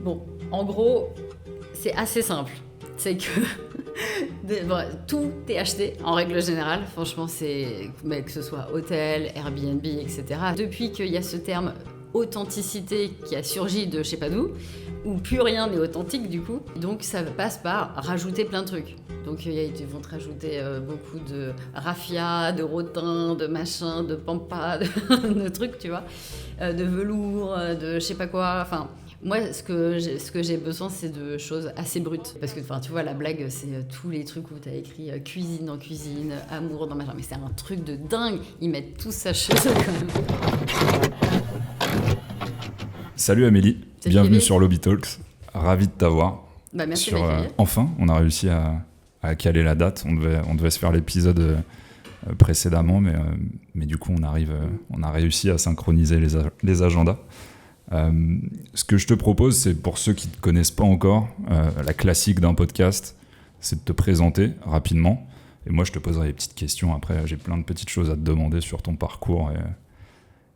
Bon, en gros, c'est assez simple. C'est que tout est acheté en règle générale. Franchement, que ce soit hôtel, Airbnb, etc. Depuis qu'il y a ce terme authenticité qui a surgi de je sais pas d'où, où plus rien n'est authentique du coup. Donc ça passe par rajouter plein de trucs. Donc ils vont te rajouter beaucoup de raffia, de rotin, de machin, de pampa, de trucs, tu vois, de velours, de je sais pas quoi. Enfin, moi, ce que j'ai besoin, c'est de choses assez brutes. Parce que, tu vois, la blague, c'est tous les trucs où t'as écrit cuisine dans cuisine, amour dans machin. Mais c'est un truc de dingue. Ils mettent tout ça chez eux quand même. Salut Amélie, Salut bienvenue Kevin. sur Lobby Talks. Ravi de t'avoir. Merci de m'accueillir. Enfin, on a réussi à caler la date. On devait se faire l'épisode précédemment, mais du coup, on a réussi à synchroniser les agendas. Ce que je te propose, c'est pour ceux qui ne te connaissent pas encore, la classique d'un podcast, c'est de te présenter rapidement. Et moi, je te poserai des petites questions. Après, j'ai plein de petites choses à te demander sur ton parcours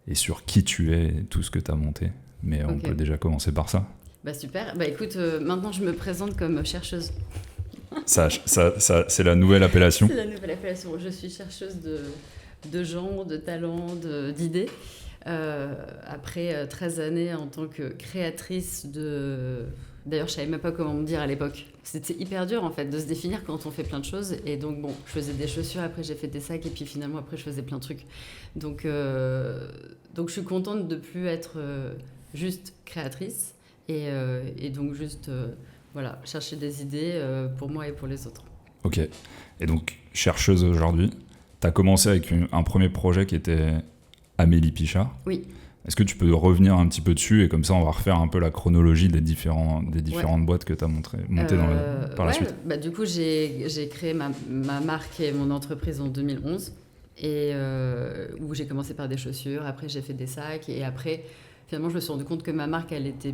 et sur qui tu es et tout ce que tu as monté. Mais on peut déjà commencer par ça. Bah super. Bah écoute, maintenant je me présente comme chercheuse. Ça, c'est la nouvelle appellation. C'est la nouvelle appellation. Je suis chercheuse de gens, de talents, d'idées. Après 13 années en tant que créatrice de... D'ailleurs, je savais même pas comment me dire à l'époque. C'était hyper dur en fait de se définir quand on fait plein de choses. Et donc bon, je faisais des chaussures, après j'ai fait des sacs, et puis finalement après je faisais plein de trucs. Donc je suis contente de plus être juste créatrice et donc juste voilà, chercher des idées pour moi et pour les autres. Ok. Et donc chercheuse aujourd'hui, tu as commencé avec un premier projet qui était Amélie Pichard. Oui. Est-ce que tu peux revenir un petit peu dessus et comme ça on va refaire un peu la chronologie des différentes boîtes que tu as montées par la suite. Bah, du coup, j'ai créé ma marque et mon entreprise en 2011 et où j'ai commencé par des chaussures, après j'ai fait des sacs et après finalement je me suis rendu compte que ma marque elle était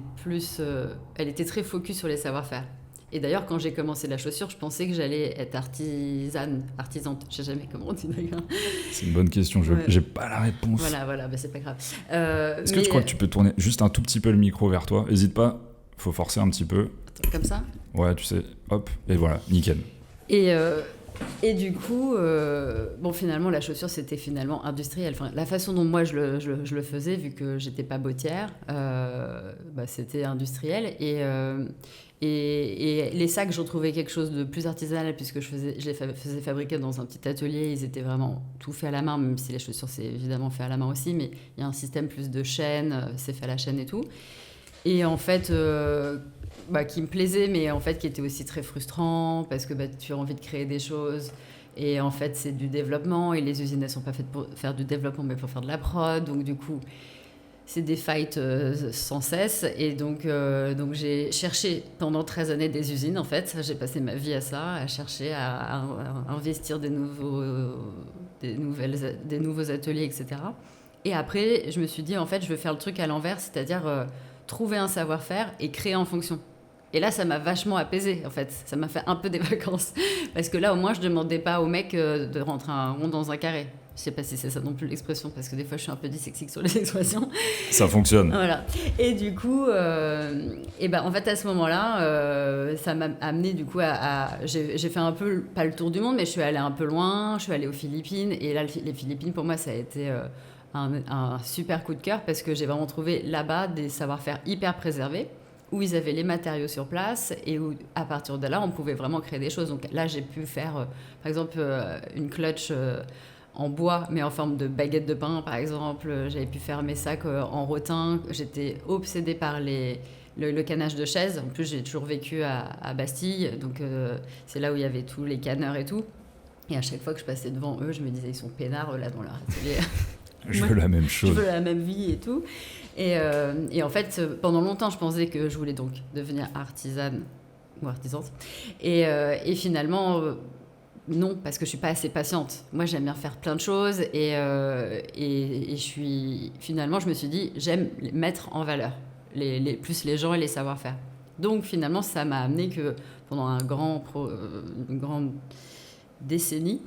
très focus sur les savoir-faire. Et d'ailleurs, quand j'ai commencé la chaussure, je pensais que j'allais être artisante. Je sais jamais comment on dit d'ailleurs. C'est une bonne question, j'ai pas la réponse. Voilà, bah, c'est pas grave. Est-ce que tu crois que tu peux tourner juste un tout petit peu le micro vers toi ? Hésite pas, faut forcer un petit peu. Attends, comme ça ? Ouais, tu sais, hop, et voilà, nickel. Et du coup, finalement, la chaussure, c'était finalement industriel. Enfin, la façon dont moi je le faisais, vu que j'étais pas bottière, c'était industriel. Et les sacs, j'en trouvais quelque chose de plus artisanal, puisque je les faisais fabriquer dans un petit atelier. Ils étaient vraiment tout fait à la main, même si les chaussures, c'est évidemment fait à la main aussi. Mais il y a un système plus de chaîne, c'est fait à la chaîne et tout. Et en fait... qui me plaisait, mais en fait qui était aussi très frustrant parce que tu as envie de créer des choses et en fait c'est du développement et les usines elles sont pas faites pour faire du développement mais pour faire de la prod, donc du coup c'est des fights sans cesse et donc j'ai cherché pendant 13 années des usines en fait, j'ai passé ma vie à ça, à chercher à investir des nouveaux ateliers, etc. Et après je me suis dit en fait je veux faire le truc à l'envers, c'est-à-dire trouver un savoir-faire et créer en fonction. Et là, ça m'a vachement apaisée, en fait. Ça m'a fait un peu des vacances. Parce que là, au moins, je ne demandais pas au mec de rentrer un rond dans un carré. Je ne sais pas si c'est ça non plus l'expression, parce que des fois, je suis un peu dyslexique sur les expressions. Ça fonctionne. Voilà. Et du coup, en fait, à ce moment-là, ça m'a amené du coup j'ai fait un peu, pas le tour du monde, mais je suis allée un peu loin. Je suis allée aux Philippines. Et là, les Philippines, pour moi, ça a été un super coup de cœur parce que j'ai vraiment trouvé là-bas des savoir-faire hyper préservés, où ils avaient les matériaux sur place et où, à partir de là, on pouvait vraiment créer des choses. Donc là, j'ai pu faire, par exemple, une clutch en bois, mais en forme de baguette de pain, par exemple. J'avais pu faire mes sacs en rotin. J'étais obsédée par le canage de chaise. En plus, j'ai toujours vécu à Bastille, donc c'est là où il y avait tous les canneurs et tout. Et à chaque fois que je passais devant eux, je me disais, ils sont peinards, là, dans leur atelier. Je veux la même chose. Je veux la même vie et tout. Et en fait, pendant longtemps, je pensais que je voulais donc devenir artisane ou artisante. Et finalement, non, parce que je ne suis pas assez patiente. Moi, j'aime bien faire plein de choses. Finalement, je me suis dit, j'aime mettre en valeur plus les gens et les savoir-faire. Donc, finalement, ça m'a amené que pendant une grande décennie,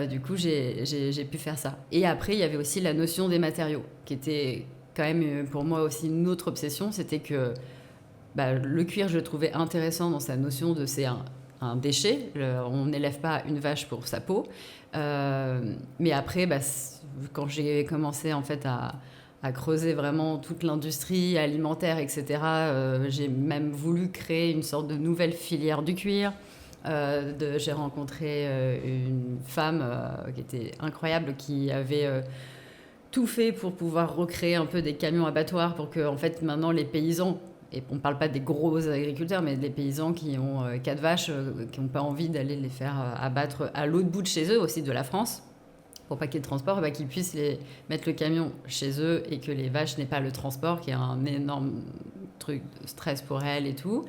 du coup, j'ai pu faire ça. Et après, il y avait aussi la notion des matériaux, qui était quand même pour moi aussi une autre obsession. C'était que le cuir, je le trouvais intéressant dans sa notion de c'est un déchet. On n'élève pas une vache pour sa peau. Mais après, quand j'ai commencé en fait à creuser vraiment toute l'industrie alimentaire, etc., j'ai même voulu créer une sorte de nouvelle filière du cuir. J'ai rencontré une femme qui était incroyable, qui avait tout fait pour pouvoir recréer un peu des camions abattoirs pour que en fait, maintenant, les paysans, et on ne parle pas des gros agriculteurs, mais des paysans qui ont 4 vaches, qui n'ont pas envie d'aller les faire abattre à l'autre bout de chez eux, aussi de la France, pour pas qu'il y ait de transport, qu'ils puissent mettre le camion chez eux et que les vaches n'aient pas le transport, qui est un énorme truc de stress pour elles et tout.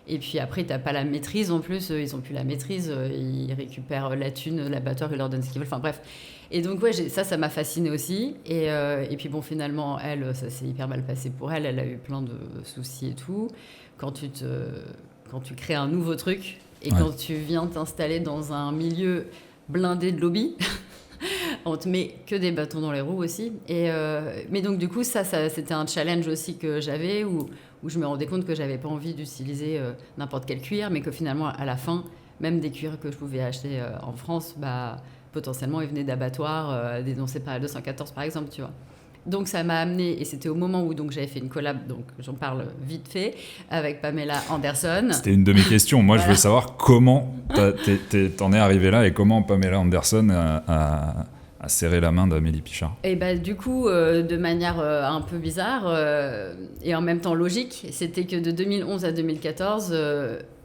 Et puis après, tu n'as pas la maîtrise en plus, ils n'ont plus la maîtrise, ils récupèrent la thune, l'abattoir, ils leur donnent ce qu'ils veulent, enfin bref. Et donc ouais, ça m'a fascinée aussi. Et puis bon, finalement, elle, ça s'est hyper mal passé pour elle, elle a eu plein de soucis et tout. Quand tu crées un nouveau truc et quand tu viens t'installer dans un milieu blindé de lobby, on te met que des bâtons dans les roues aussi. Mais donc du coup, ça c'était un challenge aussi que j'avais où je me rendais compte que j'avais pas envie d'utiliser n'importe quel cuir, mais que finalement, à la fin, même des cuirs que je pouvais acheter en France, potentiellement, ils venaient d'abattoirs dénoncés par la 214, par exemple, tu vois. Donc ça m'a amené, et c'était au moment où donc, j'avais fait une collab, donc j'en parle vite fait, avec Pamela Anderson. C'était une de mes questions. Moi, je veux savoir comment t'en es arrivé là et comment Pamela Anderson a serré la main d'Amélie Pichard. Et du coup, de manière un peu bizarre et en même temps logique, c'était que de 2011 à 2014,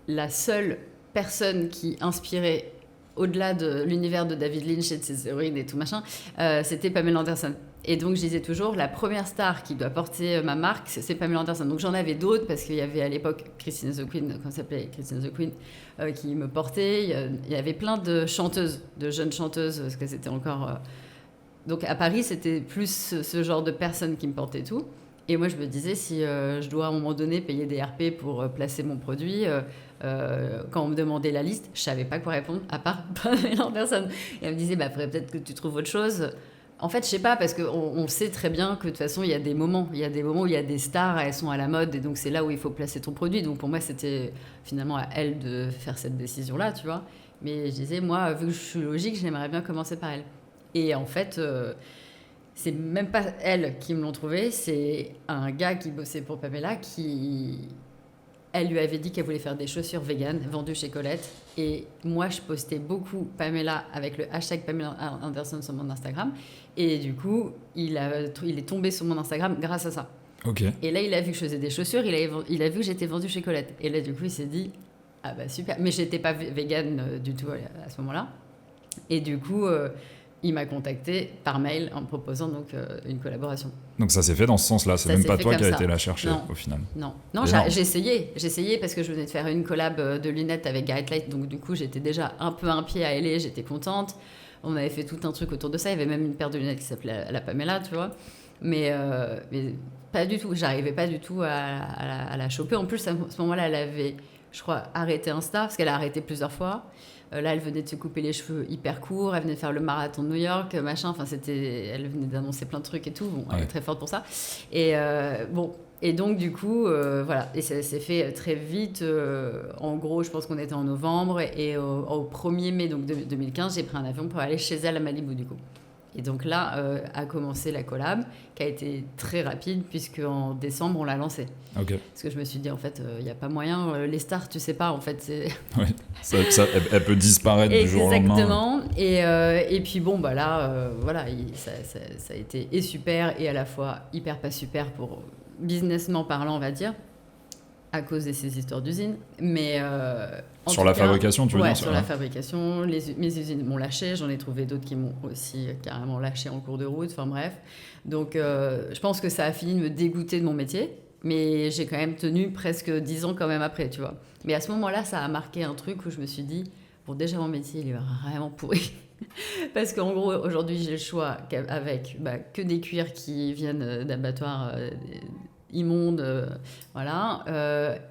la seule personne qui inspirait au-delà de l'univers de David Lynch et de ses héroïnes et tout machin, c'était Pamela Anderson. Et donc, je disais toujours, la première star qui doit porter ma marque, c'est Pamela Anderson. Donc, j'en avais d'autres, parce qu'il y avait à l'époque Christine the Queen, quand ça s'appelait Christine the Queen, qui me portait. Il y avait plein de chanteuses, de jeunes chanteuses, parce que c'était encore... Donc, à Paris, c'était plus ce genre de personnes qui me portaient tout. Et moi, je me disais, si je dois à un moment donné payer des RP pour placer mon produit, quand on me demandait la liste, je savais pas quoi répondre, à part Pamela Anderson. Et elle me disait, faudrait peut-être que tu trouves autre chose. En fait, je sais pas, parce qu'on sait très bien que de toute façon, il y a des moments où il y a des stars, elles sont à la mode, et donc c'est là où il faut placer ton produit. Donc pour moi, c'était finalement à elle de faire cette décision-là, tu vois. Mais je disais, moi, vu que je suis logique, j'aimerais bien commencer par elle. Et en fait, c'est même pas elle qui me l'ont trouvé, c'est un gars qui bossait pour Pamela Elle lui avait dit qu'elle voulait faire des chaussures véganes vendues chez Colette. Et moi, je postais beaucoup Pamela avec le hashtag Pamela Anderson sur mon Instagram. Et du coup, il est tombé sur mon Instagram grâce à ça. Okay. Et là, il a vu que je faisais des chaussures, il a vu que j'étais vendue chez Colette. Et là, du coup, il s'est dit, ah super. Mais je n'étais pas végane du tout à ce moment-là. Et du coup... il m'a contacté par mail en me proposant donc une collaboration. Donc ça s'est fait dans ce sens-là, c'est même pas toi qui as été la chercher au final. Non, j'ai essayé parce que je venais de faire une collab de lunettes avec Garrett Light, donc du coup j'étais déjà un peu un pied à LA, j'étais contente. On avait fait tout un truc autour de ça, il y avait même une paire de lunettes qui s'appelait la Pamela, tu vois. Mais pas du tout, j'arrivais pas du tout à la choper. En plus, à ce moment-là, elle avait, je crois, arrêté Insta, parce qu'elle a arrêté plusieurs fois. Là, elle venait de se couper les cheveux hyper courts, elle venait de faire le marathon de New York, machin. Enfin, elle venait d'annoncer plein de trucs et tout. Bon, elle est très forte pour ça. Et et donc, du coup, voilà. Et ça s'est fait très vite. En gros, je pense qu'on était en novembre. Et au 1er mai donc, 2015, j'ai pris un avion pour aller chez elle à Malibu, du coup. Et donc là, a commencé la collab, qui a été très rapide, puisqu'en décembre, on l'a lancée. Okay. Parce que je me suis dit, en fait, il n'y a pas moyen. Les stars, tu sais pas, en fait. Oui, elle peut disparaître du jour au lendemain. Exactement. Et puis bon, là, voilà, ça a été super et à la fois hyper pas super pour businessment parlant, on va dire, à cause de ces histoires d'usines. Mais sur la fabrication, tu veux dire? Sur la fabrication. Mes usines m'ont lâché. J'en ai trouvé d'autres qui m'ont aussi carrément lâché en cours de route. Enfin bref. Donc je pense que ça a fini de me dégoûter de mon métier. Mais j'ai quand même tenu presque 10 ans quand même après, tu vois. Mais à ce moment-là, ça a marqué un truc où je me suis dit, bon, déjà mon métier, il est vraiment pourri. Parce qu'en gros, aujourd'hui, j'ai le choix avec que des cuirs qui viennent d'abattoirs immondes, voilà.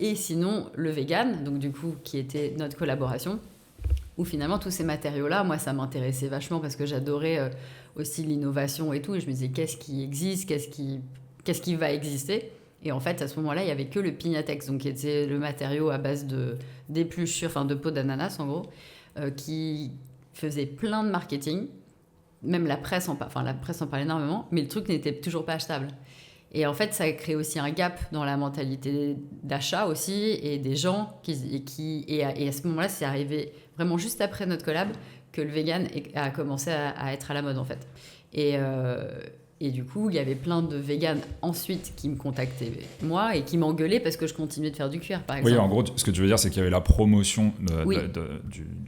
Et sinon, le vegan, donc du coup, qui était notre collaboration, où finalement, tous ces matériaux-là, moi, ça m'intéressait vachement parce que j'adorais aussi l'innovation et tout. Et je me disais, qu'est-ce qui existe, qu'est-ce qui va exister. Et en fait, à ce moment-là, il n'y avait que le Pignatex, donc qui était le matériau à base d'épluchures, enfin de peau d'ananas en gros, qui faisait plein de marketing. Même la presse en parlait énormément, mais le truc n'était toujours pas achetable. Et en fait, ça a créé aussi un gap dans la mentalité d'achat aussi, et des gens et à ce moment-là, c'est arrivé vraiment juste après notre collab que le vegan a commencé à être à la mode en fait. Et du coup, il y avait plein de véganes ensuite qui me contactaient moi et qui m'engueulaient parce que je continuais de faire du cuir, par exemple. Oui, en gros, ce que tu veux dire, c'est qu'il y avait la promotion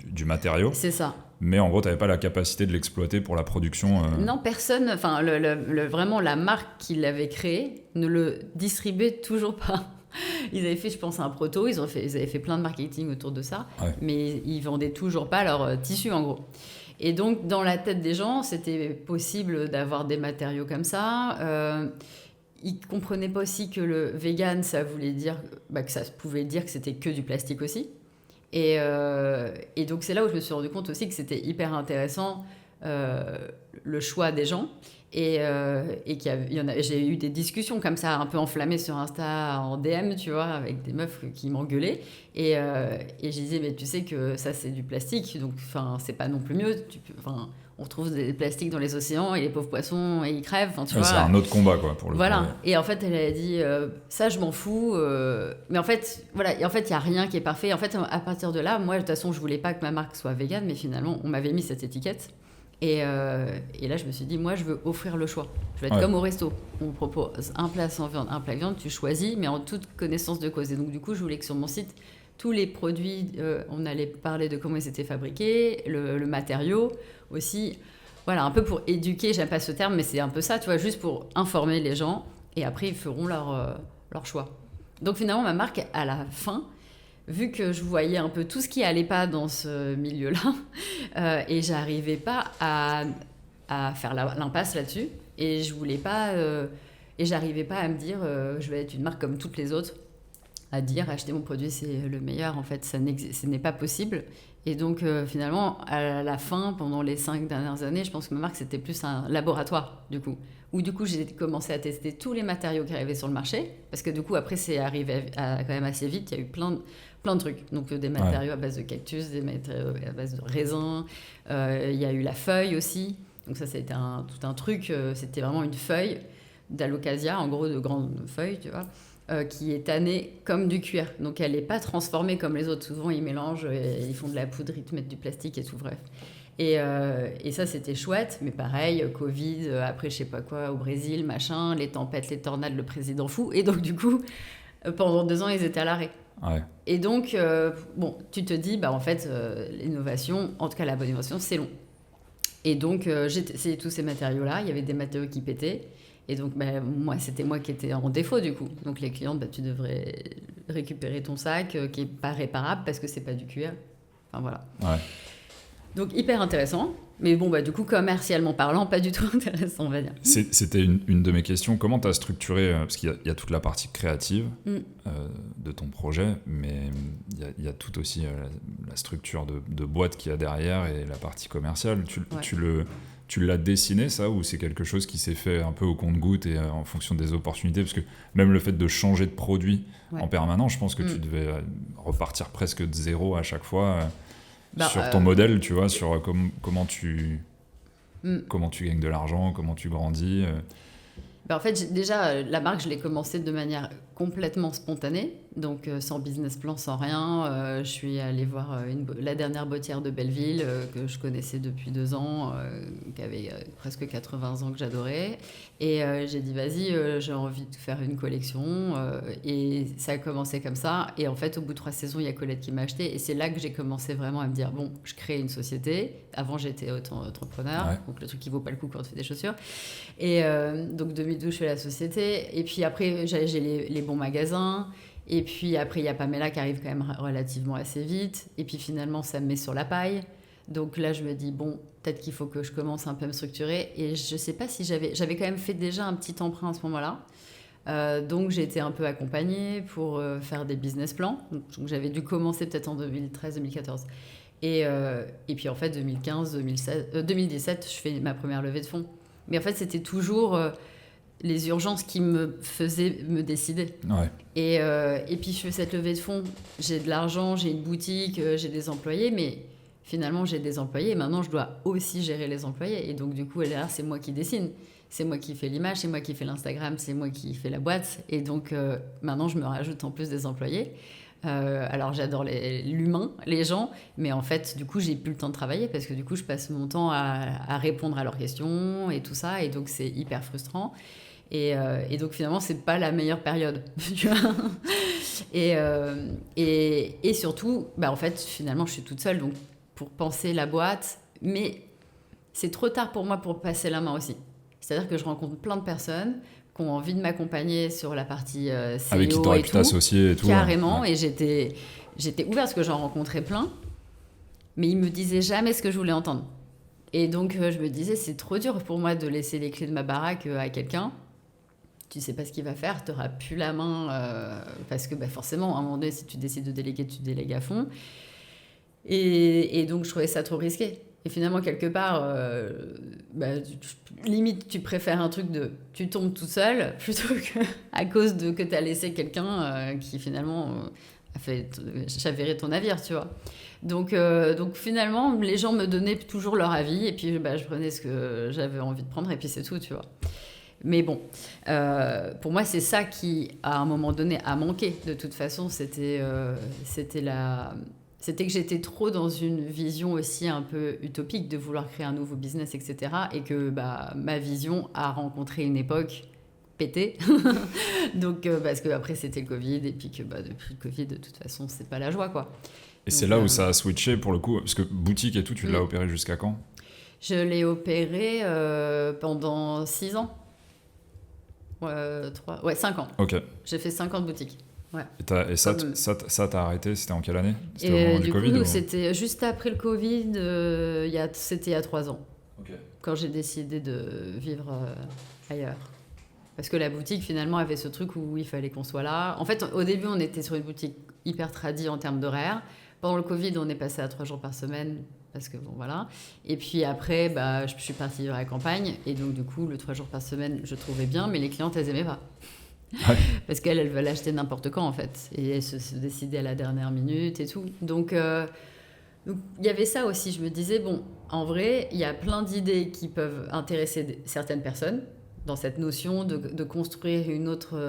du matériau. C'est ça. Mais en gros, tu n'avais pas la capacité de l'exploiter pour la production. Non, personne, enfin, vraiment, la marque qui l'avait créé ne le distribuait toujours pas. Ils avaient fait, je pense, un proto, ils avaient fait plein de marketing autour de ça, mais ils vendaient toujours pas leur tissu, en gros. Et donc, dans la tête des gens, c'était possible d'avoir des matériaux comme ça. Ils ne comprenaient pas aussi que le vegan, ça voulait dire que ça pouvait dire que c'était que du plastique aussi. Et donc, c'est là où je me suis rendu compte aussi que c'était hyper intéressant le choix des gens. Et j'ai eu des discussions comme ça, un peu enflammées sur Insta, en DM, tu vois, avec des meufs qui m'engueulaient. Et je disais, mais tu sais que ça, c'est du plastique, donc c'est pas non plus mieux. On retrouve des plastiques dans les océans et les pauvres poissons, ils crèvent. Tu vois. C'est un autre combat, quoi, pour le Voilà. coup. Et en fait, elle a dit, ça, je m'en fous. Mais en fait, voilà. Et en fait, il n'y a rien qui est parfait. En fait, à partir de là, moi, de toute façon, je voulais pas que ma marque soit végane, mais finalement, on m'avait mis cette étiquette. Et là, je me suis dit, moi, je veux offrir le choix. Je vais être comme au resto. On vous propose un plat sans viande, un plat viande, tu choisis, mais en toute connaissance de cause. Et donc, du coup, je voulais que sur mon site, tous les produits, on allait parler de comment ils étaient fabriqués, le matériau aussi. Voilà, un peu pour éduquer, j'aime pas ce terme, mais c'est un peu ça, tu vois, juste pour informer les gens. Et après, ils feront leur choix. Donc, finalement, ma marque, à la fin, vu que je voyais un peu tout ce qui allait pas dans ce milieu-là, et j'arrivais pas à faire l'impasse là-dessus, et je voulais pas, et j'arrivais pas à me dire, je vais être une marque comme toutes les autres, à dire acheter mon produit c'est le meilleur, en fait, ce n'est pas possible. Et donc finalement, à la fin, pendant les 5 dernières années, je pense que ma marque c'était plus un laboratoire du coup. Où du coup j'ai commencé à tester tous les matériaux qui arrivaient sur le marché, parce que du coup après c'est arrivé quand même assez vite, il y a eu plein de trucs, donc des matériaux à base de cactus, des matériaux à base de raisin, il y a eu la feuille aussi, donc ça c'était tout un truc, c'était vraiment une feuille d'alocasia, en gros de grandes feuilles, tu vois, qui est tannée comme du cuir, donc elle n'est pas transformée comme les autres, souvent ils mélangent, ils font de la poudre, ils te mettent du plastique et tout, bref. Et ça, c'était chouette, mais pareil, Covid, après je sais pas quoi, au Brésil, machin, les tempêtes, les tornades, le président fou. Et donc, du coup, pendant 2 ans, ils étaient à l'arrêt. Ouais. Et donc, bon, tu te dis, en fait, l'innovation, en tout cas la bonne innovation, c'est long. Et donc, j'ai essayé tous ces matériaux-là. Il y avait des matériaux qui pétaient. Et donc, c'était moi qui étais en défaut, du coup. Donc, les clientes, tu devrais récupérer ton sac qui n'est pas réparable parce que c'est pas du cuir. Enfin, voilà. Ouais. Donc hyper intéressant, mais bon du coup commercialement parlant pas du tout intéressant, on va dire. C'était une de mes questions. Comment tu as structuré, parce qu'il y a toute la partie créative de ton projet, mais il y a tout aussi la structure de boîte qu'il y a derrière et la partie commerciale. Tu l'as dessiné ça, ou c'est quelque chose qui s'est fait un peu au compte-gouttes et en fonction des opportunités, parce que même le fait de changer de produit en permanence, je pense que tu devais repartir presque de zéro à chaque fois. Sur ton modèle, tu vois, sur comment tu gagnes de l'argent, comment tu grandis. En fait, déjà, la marque, je l'ai commencée de manière complètement spontanée, donc sans business plan, sans rien. Je suis allée voir la dernière bottière de Belleville, que je connaissais depuis 2 ans, qui avait presque 80 ans, que j'adorais. Et j'ai dit, vas-y, j'ai envie de faire une collection. Et ça a commencé comme ça. Et en fait, au bout de 3 saisons, il y a Colette qui m'a acheté. Et c'est là que j'ai commencé vraiment à me dire, bon, je crée une société. Avant, j'étais auto-entrepreneur, donc le truc qui vaut pas le coup quand tu fais des chaussures. Et donc, 2012, je fais la société. Et puis après, j'ai les bons magasins. Et puis après, il y a Pamela qui arrive quand même relativement assez vite. Et puis finalement, ça me met sur la paille. Donc là, je me dis, bon, peut-être qu'il faut que je commence un peu à me structurer. Et je ne sais pas si j'avais quand même fait déjà un petit emprunt à ce moment-là. Donc j'ai été un peu accompagnée pour faire des business plans. Donc j'avais dû commencer peut-être en 2013-2014. Et puis en fait, 2017, je fais ma première levée de fonds. Mais en fait, c'était toujours... les urgences qui me faisaient me décider. Ouais. Et puis, je fais cette levée de fonds. J'ai de l'argent, j'ai une boutique, j'ai des employés, mais finalement, j'ai des employés. Et maintenant, je dois aussi gérer les employés. Et donc, du coup, derrière, c'est moi qui dessine. C'est moi qui fais l'image, c'est moi qui fais l'Instagram, c'est moi qui fais la boîte. Et donc, maintenant, je me rajoute en plus des employés. Alors, j'adore l'humain, les gens. Mais en fait, du coup, j'ai plus le temps de travailler parce que du coup, je passe mon temps à répondre à leurs questions et tout ça. Et donc, c'est hyper frustrant. Et donc finalement, c'est pas la meilleure période. Tu vois. Et surtout, en fait, finalement, je suis toute seule donc pour penser la boîte. Mais c'est trop tard pour moi pour passer la main aussi. C'est-à-dire que je rencontre plein de personnes qui ont envie de m'accompagner sur la partie CEO avec qui t'aurais pu t'associer et tout. Carrément. Ouais. Et j'étais ouverte parce que j'en rencontrais plein. Mais ils me disaient jamais ce que je voulais entendre. Et donc, je me disais, c'est trop dur pour moi de laisser les clés de ma baraque à quelqu'un. Tu sais pas ce qu'il va faire, tu n'auras plus la main parce que forcément, à un moment donné, si tu décides de déléguer, tu délègues à fond. Et donc, je trouvais ça trop risqué. Et finalement, quelque part, limite, tu préfères un truc de tu tombes tout seul plutôt qu'à cause de que tu as laissé quelqu'un qui finalement a fait chavirer ton navire, tu vois. Donc finalement, les gens me donnaient toujours leur avis et puis je prenais ce que j'avais envie de prendre et puis c'est tout, tu vois. Mais bon, pour moi, c'est ça qui, à un moment donné, a manqué. De toute façon, c'était que j'étais trop dans une vision aussi un peu utopique de vouloir créer un nouveau business, etc. Et que ma vision a rencontré une époque pétée. Donc, parce qu'après, c'était le Covid. Et puis que depuis le Covid, de toute façon, c'est pas la joie, quoi. Et donc, c'est là où ça a switché, pour le coup. Parce que boutique et tout, tu l'as opéré jusqu'à quand ? Je l'ai opéré pendant 6 ans. 5 ans. Ok. J'ai fait 5 ans de boutique. Ouais. Et ça t'as arrêté, c'était en quelle année ? C'était au moment du Covid coup, c'était juste après le Covid, c'était il y a 3 ans. Okay. Quand j'ai décidé de vivre ailleurs. Parce que la boutique, finalement, avait ce truc où il fallait qu'on soit là. En fait, au début, on était sur une boutique hyper tradie en termes d'horaire. Pendant le Covid, on est passé à 3 jours par semaine. Parce que bon, voilà. Et puis après, je suis partie vivre à la campagne. Et donc, du coup, le 3 jours par semaine, je trouvais bien. Mais les clientes, elles aimaient pas. Ouais. Parce qu'elles veulent acheter n'importe quand, en fait. Et elles se décidaient à la dernière minute et tout. Donc, il y avait ça aussi. Je me disais, bon, en vrai, il y a plein d'idées qui peuvent intéresser certaines personnes dans cette notion de construire une autre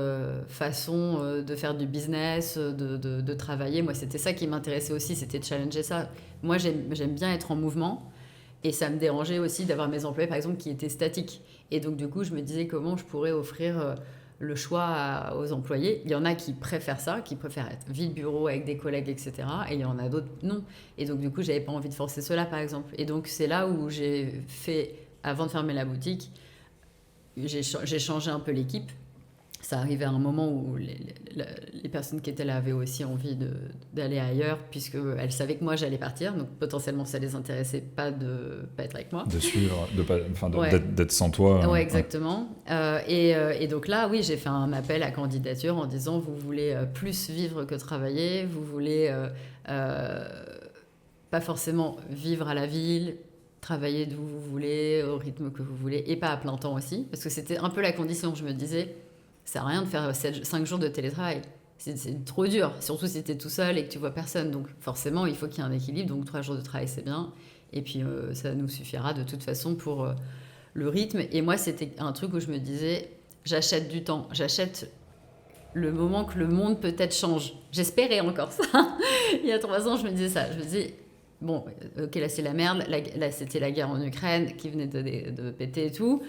façon de faire du business, de travailler. Moi, c'était ça qui m'intéressait aussi, c'était de challenger ça. Moi, j'aime bien être en mouvement. Et ça me dérangeait aussi d'avoir mes employés, par exemple, qui étaient statiques. Et donc, du coup, je me disais comment je pourrais offrir le choix aux employés. Il y en a qui préfèrent ça, qui préfèrent être vide bureau avec des collègues, etc. Et il y en a d'autres, non. Et donc, du coup, j'avais pas envie de forcer cela, par exemple. Et donc, c'est là où j'ai fait, avant de fermer la boutique, j'ai changé un peu l'équipe. Ça arrivait à un moment où les personnes qui étaient là avaient aussi envie d'aller ailleurs, puisqu'elles savaient que moi, j'allais partir. Donc, potentiellement, ça ne les intéressait pas de pas être avec moi. De suivre, d'être sans toi. Ouais, exactement. Et donc là, oui, j'ai fait un appel à candidature en disant, vous voulez plus vivre que travailler, vous voulez pas forcément vivre à la ville, travailler d'où vous voulez, au rythme que vous voulez, et pas à plein temps aussi. Parce que c'était un peu la condition, je me disais... Ça sert à rien de faire 5 jours de télétravail. C'est trop dur, surtout si tu es tout seul et que tu vois personne. Donc forcément, il faut qu'il y ait un équilibre. Donc 3 jours de travail, c'est bien. Et puis ça nous suffira de toute façon pour le rythme. Et moi, c'était un truc où je me disais, j'achète du temps. J'achète le moment que le monde peut-être change. J'espérais encore ça. Il y a 3 ans, je me disais ça. Je me disais, bon, ok, là c'est la merde. Là, c'était la guerre en Ukraine qui venait de péter et tout.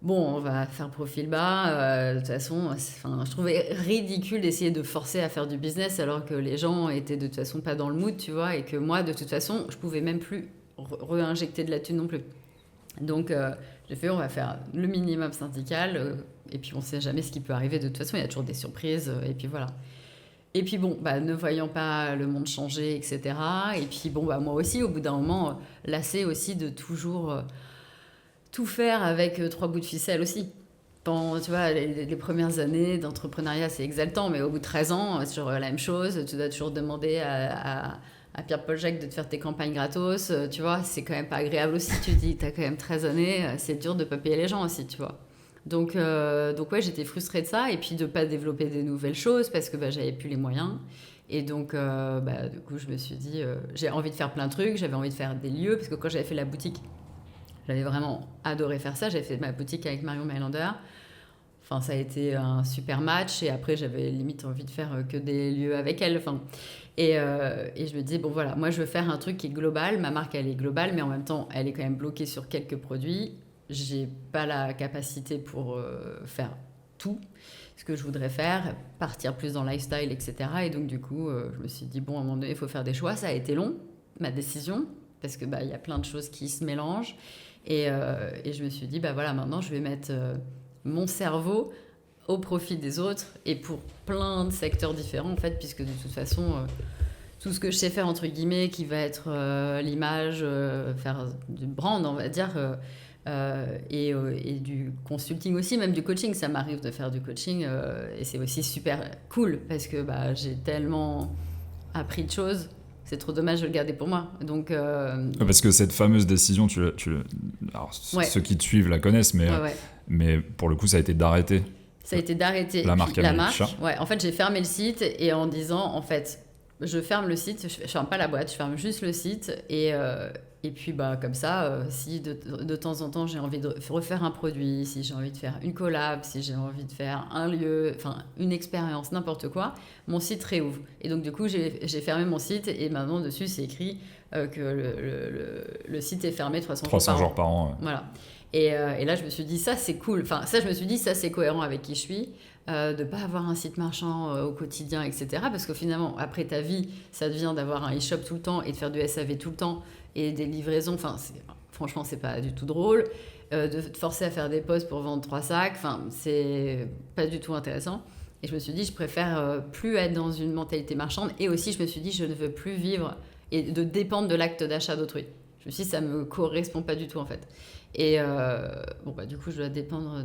Bon, on va faire profil bas. De toute façon, je trouvais ridicule d'essayer de forcer à faire du business alors que les gens étaient de toute façon pas dans le mood, tu vois, et que moi, de toute façon, je pouvais même plus réinjecter de la thune non plus. Donc, j'ai fait, on va faire le minimum syndical, et puis on sait jamais ce qui peut arriver. De toute façon, il y a toujours des surprises, et puis voilà. Et puis bon, ne voyant pas le monde changer, etc. Et puis bon, moi aussi, au bout d'un moment, lassée aussi de toujours... tout faire avec 3 bouts de ficelle aussi. Tu vois, les premières années d'entrepreneuriat, c'est exaltant, mais au bout de 13 ans, c'est toujours la même chose. Tu dois toujours demander à Pierre-Paul Jacques de te faire tes campagnes gratos. Tu vois, c'est quand même pas agréable aussi. Tu te dis, t'as quand même 13 années, c'est dur de pas payer les gens aussi, tu vois. Donc ouais, j'étais frustrée de ça et puis de pas développer des nouvelles choses parce que j'avais plus les moyens. Et donc, du coup, je me suis dit, j'ai envie de faire plein de trucs, j'avais envie de faire des lieux parce que quand j'avais fait la boutique, j'avais vraiment adoré faire ça. J'avais fait ma boutique avec Marion Mailander. Enfin, ça a été un super match et après, j'avais limite envie de faire que des lieux avec elle. Enfin, et je me disais, bon voilà, moi, je veux faire un truc qui est global. Ma marque, elle est globale, mais en même temps, elle est quand même bloquée sur quelques produits. J'ai pas la capacité pour faire tout ce que je voudrais faire, partir plus dans le lifestyle, etc. Et donc, du coup, je me suis dit, bon, à un moment donné, il faut faire des choix. Ça a été long, ma décision, parce que y a plein de choses qui se mélangent. Et je me suis dit, voilà, maintenant, je vais mettre mon cerveau au profit des autres et pour plein de secteurs différents, en fait, puisque de toute façon, tout ce que je sais faire, entre guillemets, qui va être l'image, faire du brand, on va dire, et du consulting aussi, même du coaching. Ça m'arrive de faire du coaching et c'est aussi super cool parce que j'ai tellement appris de choses. C'est trop dommage de le garder pour moi. Donc, parce que cette fameuse décision, alors, ceux qui te suivent la connaissent, mais pour le coup, ça a été d'arrêter. Ça a été d'arrêter la marque. Ouais, en fait, j'ai fermé le site et en disant, en fait, je ferme le site, je ferme pas la boîte, je ferme juste le site et puis comme ça, si de temps en temps j'ai envie de refaire un produit, si j'ai envie de faire une collab, si j'ai envie de faire un lieu, enfin une expérience, n'importe quoi, mon site réouvre. Et donc du coup j'ai fermé mon site et maintenant dessus c'est écrit que le site est fermé 300 jours par an. Ouais. Voilà. Et là je me suis dit ça c'est cool, enfin ça je me suis dit ça c'est cohérent avec qui je suis. De ne pas avoir un site marchand au quotidien, etc. Parce que finalement, après ta vie, ça devient d'avoir un e-shop tout le temps et de faire du SAV tout le temps et des livraisons. Enfin, franchement, c'est pas du tout drôle. De te forcer à faire des posts pour vendre 3 sacs, enfin, c'est pas du tout intéressant. Et je me suis dit, je préfère plus être dans une mentalité marchande. Et aussi, je me suis dit, je ne veux plus vivre et de dépendre de l'acte d'achat d'autrui. Je me suis dit, ça me correspond pas du tout, en fait. Et du coup, je dois dépendre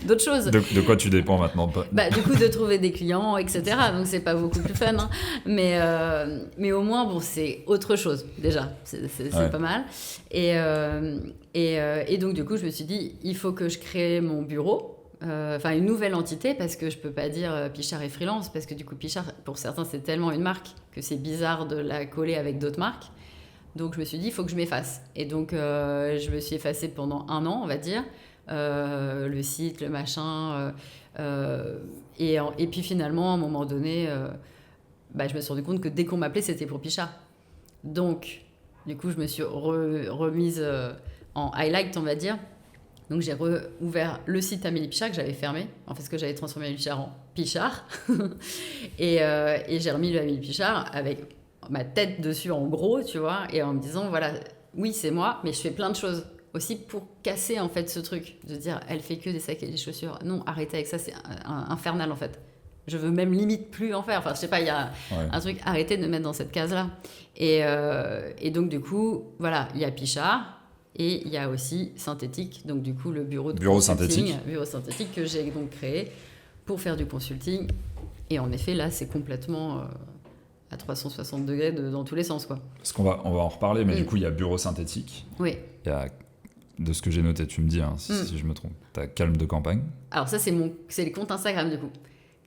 d'autres choses. De quoi tu dépends maintenant? Du coup, de trouver des clients, etc. Donc, c'est pas beaucoup plus fun. Hein. Mais au moins, c'est autre chose, déjà. C'est pas mal. Et donc, du coup, je me suis dit, il faut que je crée mon bureau. Une nouvelle entité, parce que je peux pas dire Pichard et freelance, parce que du coup, Pichard, pour certains, c'est tellement une marque que c'est bizarre de la coller avec d'autres marques. Donc, je me suis dit, il faut que je m'efface. Et donc, je me suis effacée pendant 1 an, on va dire. Le site, le machin. Et puis, finalement, à un moment donné, je me suis rendu compte que dès qu'on m'appelait, c'était pour Pichard. Donc, du coup, je me suis remise en highlight, on va dire. Donc, j'ai ouvert le site Amélie Pichard que j'avais fermé. En fait, parce que j'avais transformé Amélie Pichard en Pichard. et j'ai remis le Amélie Pichard avec ma tête dessus en gros, tu vois, et en me disant, voilà, oui, c'est moi, mais je fais plein de choses aussi pour casser, en fait, ce truc, de dire, elle fait que des sacs et des chaussures. Non, arrêtez avec ça, c'est infernal, en fait. Je veux même limite plus en faire. Enfin, je sais pas, il y a un truc, arrêtez de me mettre dans cette case-là. Et donc, du coup, voilà, il y a Pichard, et il y a aussi Synthétique, donc du coup, le bureau synthétique que j'ai donc créé pour faire du consulting. Et en effet, là, c'est complètement... à 360 degrés dans tous les sens, quoi. Parce qu'on va en reparler, mais du coup, il y a Bureau Synthétique. Oui. Il y a, de ce que j'ai noté, tu me dis, si je me trompe, tu as Calme de Campagne. Alors ça, c'est les comptes Instagram, du coup.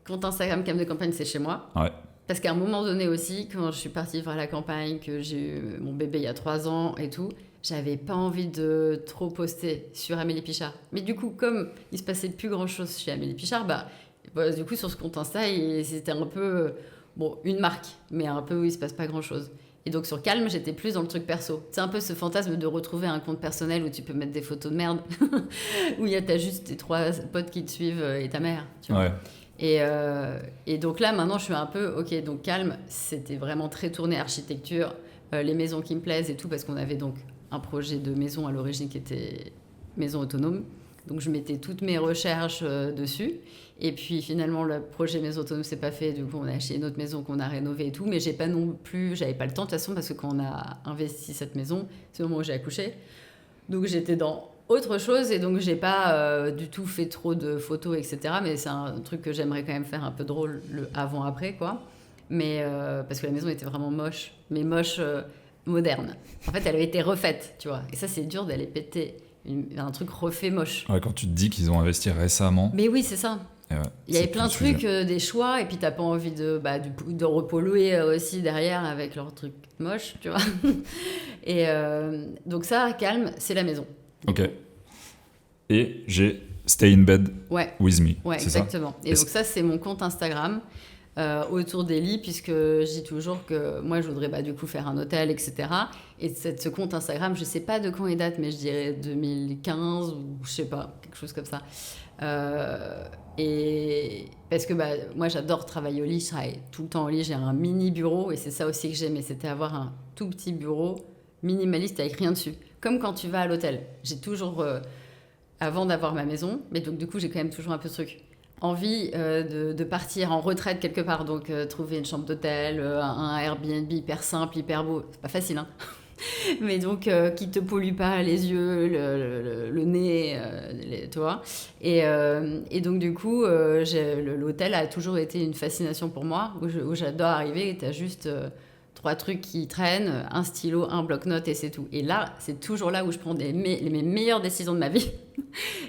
Compte Instagram Calme de Campagne, c'est chez moi. Ouais. Parce qu'à un moment donné aussi, quand je suis partie vers la campagne, que j'ai eu mon bébé il y a 3 ans et tout, j'avais pas envie de trop poster sur Amélie Pichard. Mais du coup, comme il se passait plus grand-chose chez Amélie Pichard, du coup, sur ce compte Insta, c'était un peu... une marque, mais un peu où il se passe pas grand-chose. Et donc sur Calme, j'étais plus dans le truc perso. C'est un peu ce fantasme de retrouver un compte personnel où tu peux mettre des photos de merde, où t'as juste tes 3 potes qui te suivent et ta mère. Tu vois. Ouais. Et donc là, maintenant, je suis un peu... Ok, donc Calme, c'était vraiment très tourné architecture, les maisons qui me plaisent et tout, parce qu'on avait donc un projet de maison à l'origine qui était maison autonome. Donc je mettais toutes mes recherches dessus. Et puis finalement, le projet maison autonome s'est pas fait. Du coup, on a acheté une autre maison qu'on a rénovée et tout. Mais j'avais pas le temps de toute façon, parce que quand on a investi cette maison, c'est le moment où j'ai accouché. Donc j'étais dans autre chose et donc j'ai pas du tout fait trop de photos, etc. Mais c'est un truc que j'aimerais quand même faire un peu drôle, le avant-après, quoi. Mais parce que la maison était vraiment moche, mais moche moderne. En fait, elle avait été refaite, tu vois. Et ça, c'est dur d'aller péter un truc refait moche. Ouais, quand tu te dis qu'ils ont investi récemment. Mais oui, c'est ça. Il y avait plein de trucs, des choix, et puis t'as pas envie de repolluer aussi derrière avec leurs trucs moches, tu vois. Et donc ça, calme, c'est la maison. Ok. Et j'ai Stay in Bed with Me. Ouais, c'est exactement. Ça et donc ça, c'est mon compte Instagram autour des lits, puisque je dis toujours que moi, je voudrais du coup faire un hôtel, etc. Et ce compte Instagram, je sais pas de quand il date, mais je dirais 2015 ou je sais pas, quelque chose comme ça. Et parce que moi j'adore travailler au lit, je travaille tout le temps au lit, j'ai un mini bureau et c'est ça aussi que j'aimais, c'était avoir un tout petit bureau minimaliste avec rien dessus, comme quand tu vas à l'hôtel. J'ai toujours avant d'avoir ma maison, mais donc du coup j'ai quand même toujours un peu ce truc, envie de partir en retraite quelque part, donc trouver une chambre d'hôtel, un Airbnb hyper simple, hyper beau, c'est pas facile hein. Mais donc qui te pollue pas les yeux, le nez, tu vois. Et donc du coup, l'hôtel a toujours été une fascination pour moi, où j'adore arriver et t'as juste 3 trucs qui traînent, un stylo, un bloc-notes et c'est tout. Et là, c'est toujours là où je prends mes meilleures décisions de ma vie.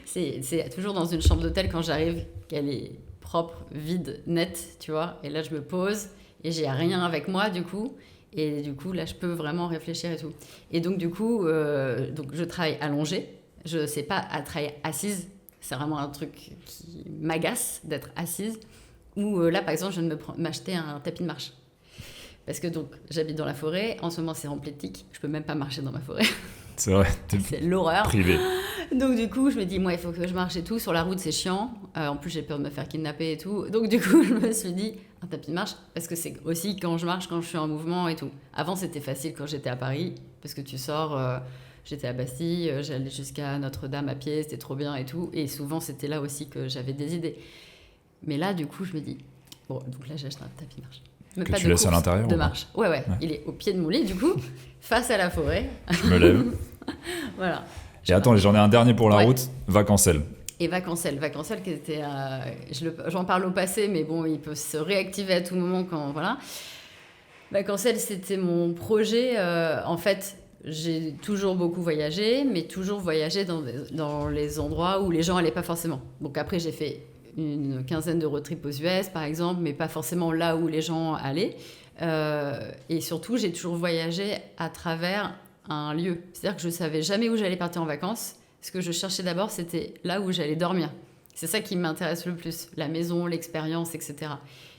c'est toujours dans une chambre d'hôtel quand j'arrive, qu'elle est propre, vide, nette, tu vois. Et là, je me pose et j'ai rien avec moi du coup. Et du coup, là, je peux vraiment réfléchir et tout. Et donc, du coup, donc, je travaille allongée. Je ne sais pas à travailler assise. C'est vraiment un truc qui m'agace d'être assise. Ou là, par exemple, je viens de m'acheter un tapis de marche. Parce que donc, j'habite dans la forêt. En ce moment, c'est rempli de tiques. Je ne peux même pas marcher dans ma forêt. C'est vrai, c'est l'horreur. Privé. Donc du coup, je me dis, moi, il faut que je marche et tout. Sur la route, c'est chiant. En plus, j'ai peur de me faire kidnapper et tout. Donc du coup, je me suis dit, un tapis de marche, parce que c'est aussi quand je marche, quand je suis en mouvement et tout. Avant, c'était facile quand j'étais à Paris, parce que tu sors, j'étais à Bastille, j'allais jusqu'à Notre-Dame à pied, c'était trop bien et tout. Et souvent, c'était là aussi que j'avais des idées. Mais là, du coup, je me dis, bon, donc là, j'achète un tapis de marche. Mais que pas tu de laisses à l'intérieur de marche. Ouais. Il est au pied de mon lit, du coup, face à la forêt. Je me lève. Voilà. Et attends, j'en ai un dernier pour la route, Vacancel. Et Vacancel qui était, j'en parle au passé, mais bon, il peut se réactiver à tout moment quand voilà. Vacancel, c'était mon projet. En fait, j'ai toujours beaucoup voyagé, mais toujours voyagé dans les endroits où les gens allaient pas forcément. Donc après, j'ai fait une quinzaine de road trips aux US, par exemple, mais pas forcément là où les gens allaient. Et surtout, j'ai toujours voyagé à travers un lieu. C'est-à-dire que je savais jamais où j'allais partir en vacances. Ce que je cherchais d'abord, c'était là où j'allais dormir. C'est ça qui m'intéresse le plus, la maison, l'expérience, etc.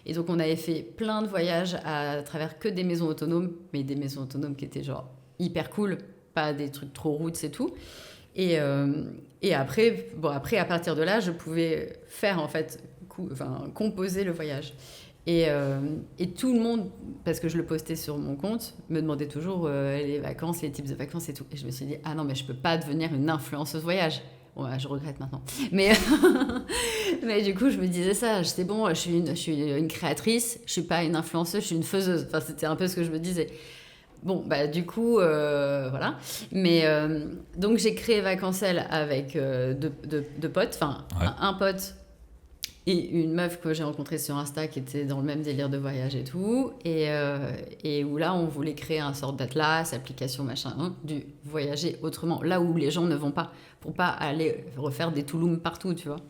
Et donc, on avait fait plein de voyages à travers que des maisons autonomes, mais des maisons autonomes qui étaient genre hyper cool, pas des trucs trop routes, c'est tout. Et après, à partir de là, je pouvais faire, en fait, composer le voyage. Et tout le monde, parce que je le postais sur mon compte, me demandait toujours les vacances, les types de vacances et tout. Et je me suis dit, ah non, mais je peux pas devenir une influenceuse voyage. Bon, je regrette maintenant. Mais, mais du coup, je me disais ça, c'est bon, je suis une créatrice, je suis pas une influenceuse, je suis une faiseuse. Enfin, c'était un peu ce que je me disais. Bon, du coup, voilà. Mais donc, j'ai créé Vacancel avec deux potes, enfin, un pote et une meuf que j'ai rencontrée sur Insta qui était dans le même délire de voyage et tout. Et où là, on voulait créer un sorte d'atlas, application, machin, du voyager autrement, là où les gens ne vont pas, pour pas aller refaire des Tulum partout, tu vois.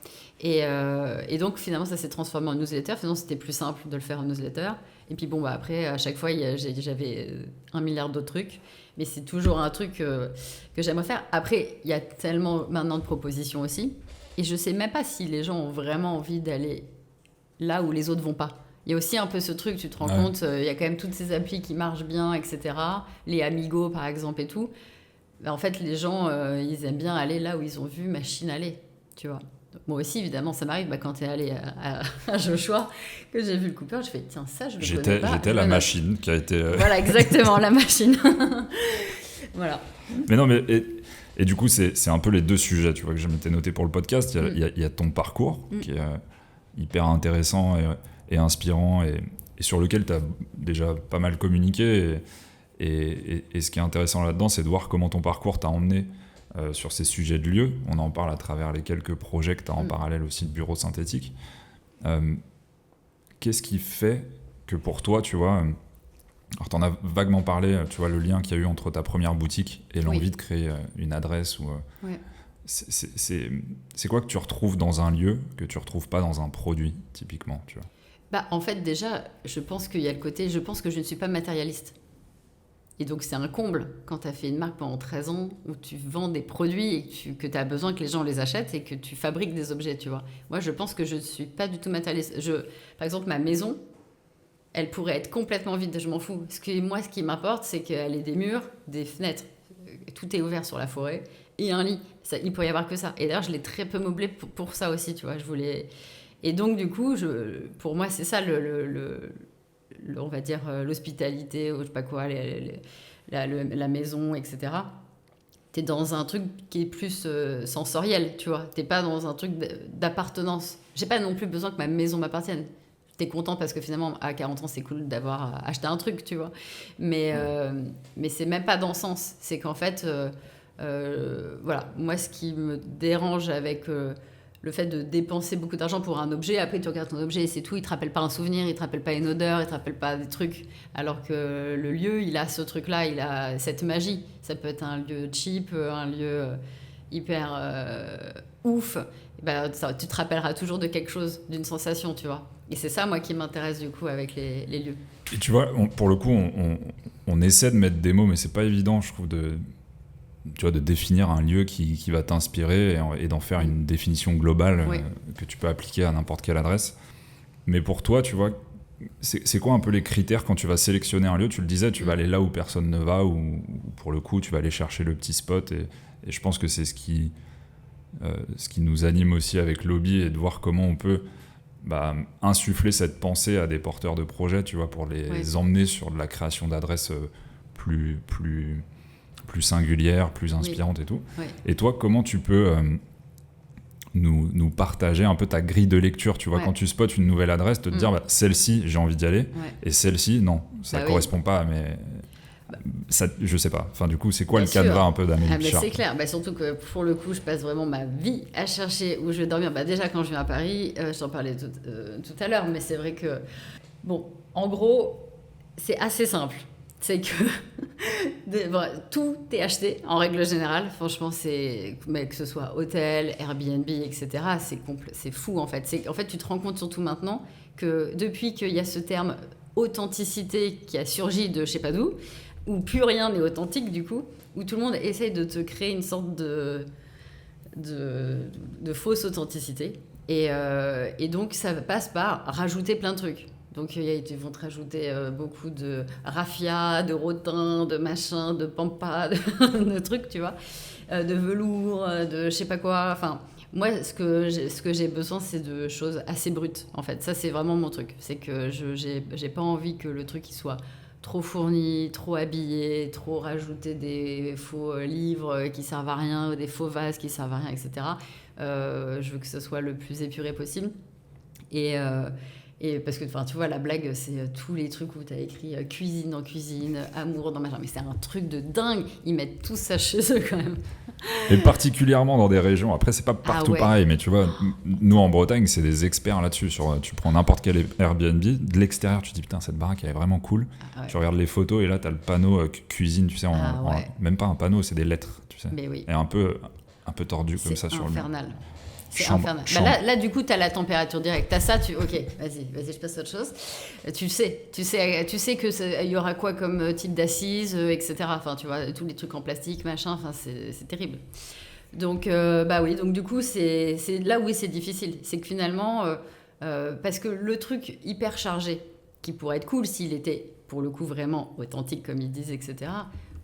Et donc, finalement, ça s'est transformé en newsletter. Finalement, c'était plus simple de le faire en newsletter. Et puis, après, à chaque fois, j'avais 1 milliard d'autres trucs. Mais c'est toujours un truc que j'aimerais faire. Après, il y a tellement maintenant de propositions aussi. Et je sais même pas si les gens ont vraiment envie d'aller là où les autres vont pas. Il y a aussi un peu ce truc, tu te rends compte, il y a quand même toutes ces applis qui marchent bien, etc. Les Amigo, par exemple, et tout. En fait, les gens, ils aiment bien aller là où ils ont vu machine aller, tu vois. Donc, moi aussi, évidemment, ça m'arrive quand tu es allé à Joshua, que j'ai vu le Cooper, je fais, tiens, ça, je le connais pas. J'étais la machine qui a été... Voilà, exactement, la machine. Voilà. Mais non, mais... Et du coup, c'est un peu les deux sujets, tu vois, que je m'étais noté pour le podcast. Il y a ton parcours, qui est hyper intéressant et inspirant, et sur lequel tu as déjà pas mal communiqué. Et ce qui est intéressant là-dedans, c'est de voir comment ton parcours t'a emmené sur ces sujets de lieu. On en parle à travers les quelques projets que tu as en parallèle aussi de bureau synthétique. Qu'est-ce qui fait que pour toi, tu vois... Alors, tu en as vaguement parlé, tu vois, le lien qu'il y a eu entre ta première boutique et l'envie de créer une adresse ou c'est quoi que tu retrouves dans un lieu que tu retrouves pas dans un produit, typiquement, tu vois? Bah, en fait, déjà, je pense qu'il y a le côté, je pense que je ne suis pas matérialiste. Et donc, c'est un comble quand tu as fait une marque pendant 13 ans où tu vends des produits et que tu as besoin que les gens les achètent et que tu fabriques des objets, tu vois. Moi, je pense que je ne suis pas du tout matérialiste. Par exemple, ma maison, elle pourrait être complètement vide, je m'en fous. Moi, ce qui m'importe, c'est qu'elle ait des murs, des fenêtres, tout est ouvert sur la forêt, et un lit. Ça, il pourrait y avoir que ça. Et d'ailleurs, je l'ai très peu meublé pour ça aussi, tu vois. Je voulais... Et donc, du coup, pour moi, c'est ça on va dire l'hospitalité, ou je sais pas quoi, la maison, etc. T'es dans un truc qui est plus sensoriel, tu vois. T'es pas dans un truc d'appartenance. J'ai pas non plus besoin que ma maison m'appartienne. T'es content parce que finalement, à 40 ans, c'est cool d'avoir acheté un truc, tu vois. Mais c'est même pas dans ce sens. C'est qu'en fait, voilà, moi, ce qui me dérange avec le fait de dépenser beaucoup d'argent pour un objet, après tu regardes ton objet et c'est tout, il te rappelle pas un souvenir, il te rappelle pas une odeur, il te rappelle pas des trucs, alors que le lieu, il a ce truc-là, il a cette magie. Ça peut être un lieu cheap, un lieu hyper ouf, bah, tu te rappelleras toujours de quelque chose, d'une sensation, tu vois. Et c'est ça, moi, qui m'intéresse du coup avec les lieux. Et tu vois, pour le coup, on essaie de mettre des mots, mais c'est pas évident, je trouve, tu vois, de définir un lieu qui va t'inspirer et d'en faire une définition globale Oui. Que tu peux appliquer à n'importe quelle adresse. Mais pour toi, tu vois, c'est quoi un peu les critères quand tu vas sélectionner un lieu? Tu le disais, tu vas aller là où personne ne va, ou pour le coup, tu vas aller chercher le petit spot. Et je pense que c'est ce qui nous anime aussi avec Lobby, et de voir comment on peut insuffler cette pensée à des porteurs de projets, tu vois, pour les emmener sur de la création d'adresses plus singulière, plus inspirante, et tout. Oui. Et toi, comment tu peux nous partager un peu ta grille de lecture, tu vois, quand tu spots une nouvelle adresse, te dire celle-ci, j'ai envie d'y aller, et celle-ci, non, ça correspond pas à ça, je sais pas. Enfin, du coup, c'est quoi le canevas un peu d'Amélie Pichard? C'est clair. Surtout que pour le coup, je passe vraiment ma vie à chercher où je vais dormir. Déjà, quand je viens à Paris, je t'en parlais tout à l'heure, mais c'est vrai que, bon, en gros, c'est assez simple. C'est que tout est acheté en règle générale. Franchement, mais que ce soit hôtel, Airbnb, etc., c'est fou en fait. En fait, tu te rends compte surtout maintenant que depuis qu'il y a ce terme authenticité qui a surgi de je sais pas d'où, où plus rien n'est authentique du coup, où tout le monde essaye de te créer une sorte de fausse authenticité. Et donc ça passe par rajouter plein de trucs. Donc ils vont te rajouter beaucoup de raffia, de rotin, de machin, de pampa, de trucs, tu vois, de velours, de je sais pas quoi. Enfin, moi, ce que j'ai besoin, c'est de choses assez brutes, en fait. Ça, c'est vraiment mon truc. C'est que j'ai pas envie que le truc il soit trop fourni, trop habillé, trop rajouter des faux livres qui servent à rien, des faux vases qui servent à rien, etc. Je veux que ce soit le plus épuré possible. Et parce que, tu vois, la blague, c'est tous les trucs où tu as écrit cuisine dans cuisine, amour dans machin. Mais c'est un truc de dingue. Ils mettent tout ça chez eux quand même. Et particulièrement dans des régions. Après, c'est pas partout pareil, mais tu vois, nous en Bretagne, c'est des experts là-dessus. Tu prends n'importe quel Airbnb, de l'extérieur, tu te dis putain, cette baraque elle est vraiment cool. Tu regardes les photos et là, tu as le panneau cuisine, tu sais, même pas un panneau, c'est des lettres, tu sais. Mais oui. Et un peu tordu comme ça sur le. C'est infernal. Là, du coup, tu as la température directe. Tu as ça, ok, vas-y, je passe à autre chose. Tu sais qu'il y aura quoi comme type d'assises, etc. Enfin, tu vois, tous les trucs en plastique, machin, enfin, c'est terrible. Donc, oui, donc du coup, c'est là où c'est difficile. C'est que finalement, parce que le truc hyper chargé, qui pourrait être cool s'il était, pour le coup, vraiment authentique, comme ils disent, etc.,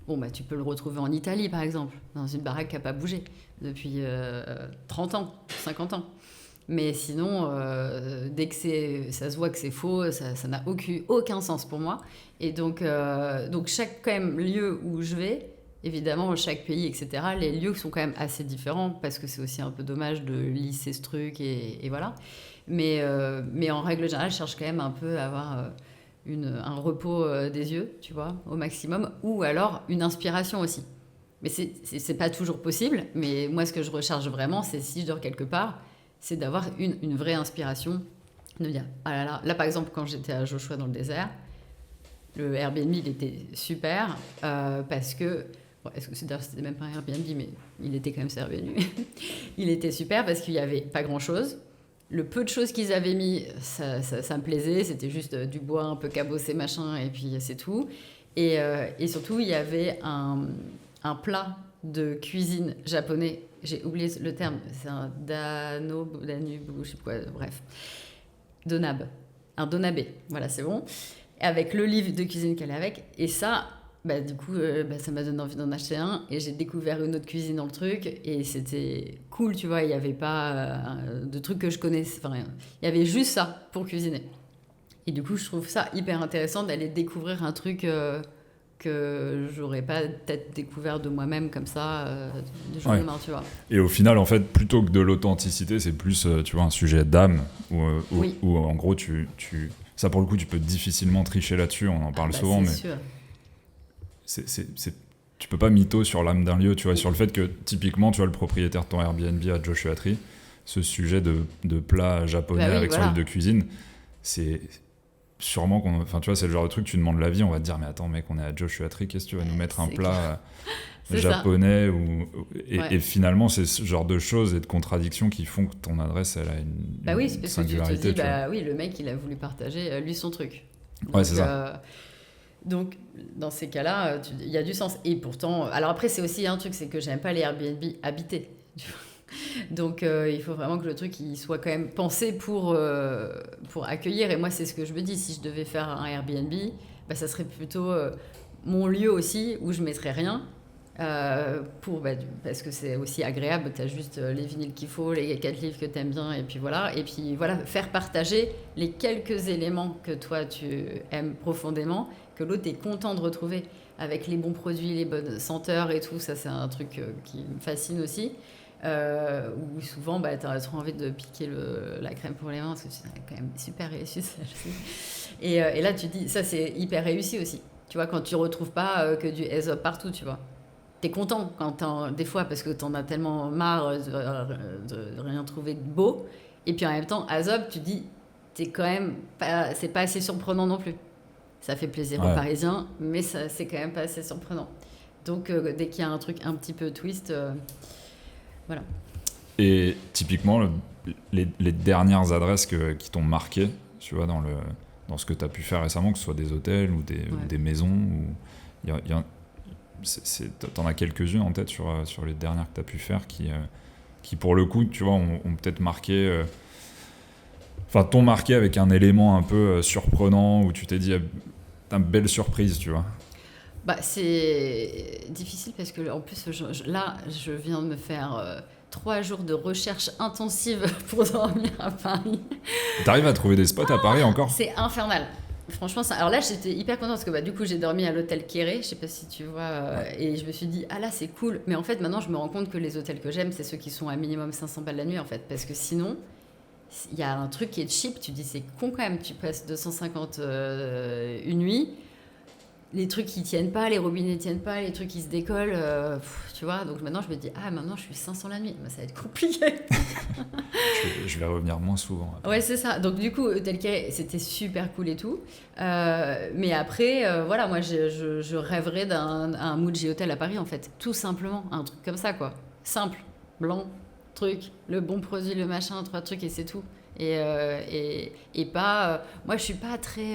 bon, tu peux le retrouver en Italie, par exemple, dans une baraque qui n'a pas bougé depuis 30 ans, 50 ans. Mais sinon, dès que ça se voit que c'est faux, ça n'a aucun sens pour moi. Et donc chaque quand même, lieu où je vais, évidemment, chaque pays, etc., les lieux sont quand même assez différents, parce que c'est aussi un peu dommage de lisser ce truc, et voilà. Mais en règle générale, je cherche quand même un peu à avoir... un repos des yeux, tu vois, au maximum, ou alors une inspiration aussi. Mais c'est pas toujours possible, mais moi, ce que je recherche vraiment, c'est si je dors quelque part, c'est d'avoir une vraie inspiration, de dire, ah là, par exemple, quand j'étais à Joshua dans le désert, le Airbnb, il était super, parce que D'ailleurs, c'était même pas un Airbnb, mais il était quand même sur Airbnb. Il était super parce qu'il n'y avait pas grand-chose. Le peu de choses qu'ils avaient mis, ça me plaisait. C'était juste du bois un peu cabossé, machin, et puis c'est tout. Et surtout, il y avait un plat de cuisine japonais. J'ai oublié le terme. C'est un danube, je sais pas quoi, bref. Donabe. Un donabe. Voilà, c'est bon. Avec le livre de cuisine qu'elle est avec. Et ça, du coup, ça m'a donné envie d'en acheter un. Et j'ai découvert une autre cuisine dans le truc. Et c'était cool, tu vois. Il n'y avait pas de trucs que je connaissais. Enfin, il y avait juste ça pour cuisiner. Et du coup, je trouve ça hyper intéressant d'aller découvrir un truc que j'aurais pas peut-être découvert de moi-même comme ça, de jour au lendemain, tu vois. Et au final, en fait, plutôt que de l'authenticité, c'est plus, tu vois, un sujet d'âme, où en gros, ça pour le coup, tu peux difficilement tricher là-dessus, on en parle souvent, mais sûr. tu peux pas mytho sur l'âme d'un lieu, tu vois, sur le fait que, typiquement, tu vois, le propriétaire de ton Airbnb à Joshua Tree, ce sujet de plat japonais avec son livre de cuisine, c'est... Sûrement enfin tu vois, c'est le genre de truc, tu demandes l'avis, on va te dire mais attends mec, on est à Joshua Tree, qu'est-ce que tu vas nous mettre un plat japonais et finalement c'est ce genre de choses et de contradictions qui font que ton adresse elle a une singularité. Oui, le mec il a voulu partager lui son truc. Donc, ouais, c'est ça. Donc dans ces cas-là, il y a du sens. Et pourtant, alors après c'est aussi un truc, c'est que j'aime pas les Airbnb habités. Donc il faut vraiment que le truc il soit quand même pensé pour accueillir. Et moi c'est ce que je me dis, si je devais faire un Airbnb, ça serait plutôt mon lieu aussi où je mettrais rien parce que c'est aussi agréable. Tu as juste les vinyles qu'il faut, les 4 livres que tu aimes bien, et puis voilà, faire partager les quelques éléments que toi tu aimes profondément, que l'autre est content de retrouver, avec les bons produits, les bonnes senteurs et tout. Ça c'est un truc qui me fascine aussi. Où souvent t'as trop envie de piquer la crème pour les mains parce que c'est quand même super réussi ça, je sais. Et là tu dis ça c'est hyper réussi aussi, tu vois, quand tu retrouves pas que du Aesop partout, tu vois, t'es content des fois parce que t'en as tellement marre de rien trouver de beau, et puis en même temps Aesop tu dis t'es quand même pas, c'est pas assez surprenant non plus, ça fait plaisir aux Parisiens mais ça, c'est quand même pas assez surprenant, donc dès qu'il y a un truc un petit peu twist, voilà. Et typiquement, les dernières adresses qui t'ont marqué, tu vois, dans ce que tu as pu faire récemment, que ce soit des hôtels ou des maisons, t'en as quelques-unes en tête sur les dernières que tu as pu faire qui, pour le coup, tu vois, ont peut-être marqué... t'ont marqué avec un élément un peu surprenant où tu t'es dit, une belle surprise, tu vois. C'est difficile parce que en plus je viens de me faire 3 jours de recherche intensive pour dormir à Paris. T'arrives à trouver des spots à Paris encore ? C'est infernal. Franchement, alors là j'étais hyper contente parce que du coup j'ai dormi à l'hôtel Kéré, je sais pas si tu vois, et je me suis dit ah là c'est cool, mais en fait maintenant je me rends compte que les hôtels que j'aime c'est ceux qui sont à minimum 500 balles la nuit en fait, parce que sinon il y a un truc qui est cheap, tu dis c'est con quand même, tu passes 250 une nuit. Les trucs qui tiennent pas, les robinets tiennent pas, les trucs qui se décollent, tu vois. Donc maintenant, je me dis, maintenant, je suis 500 la nuit. Ça va être compliqué. je vais revenir moins souvent. Après. Ouais, c'est ça. Donc du coup, Hôtel Kéré, c'était super cool et tout. Mais après, voilà, moi, je rêverais d'un Muji Hotel à Paris, en fait. Tout simplement. Un truc comme ça, quoi. Simple, blanc, truc, le bon produit, le machin, 3 trucs et c'est tout. Et pas moi je suis pas très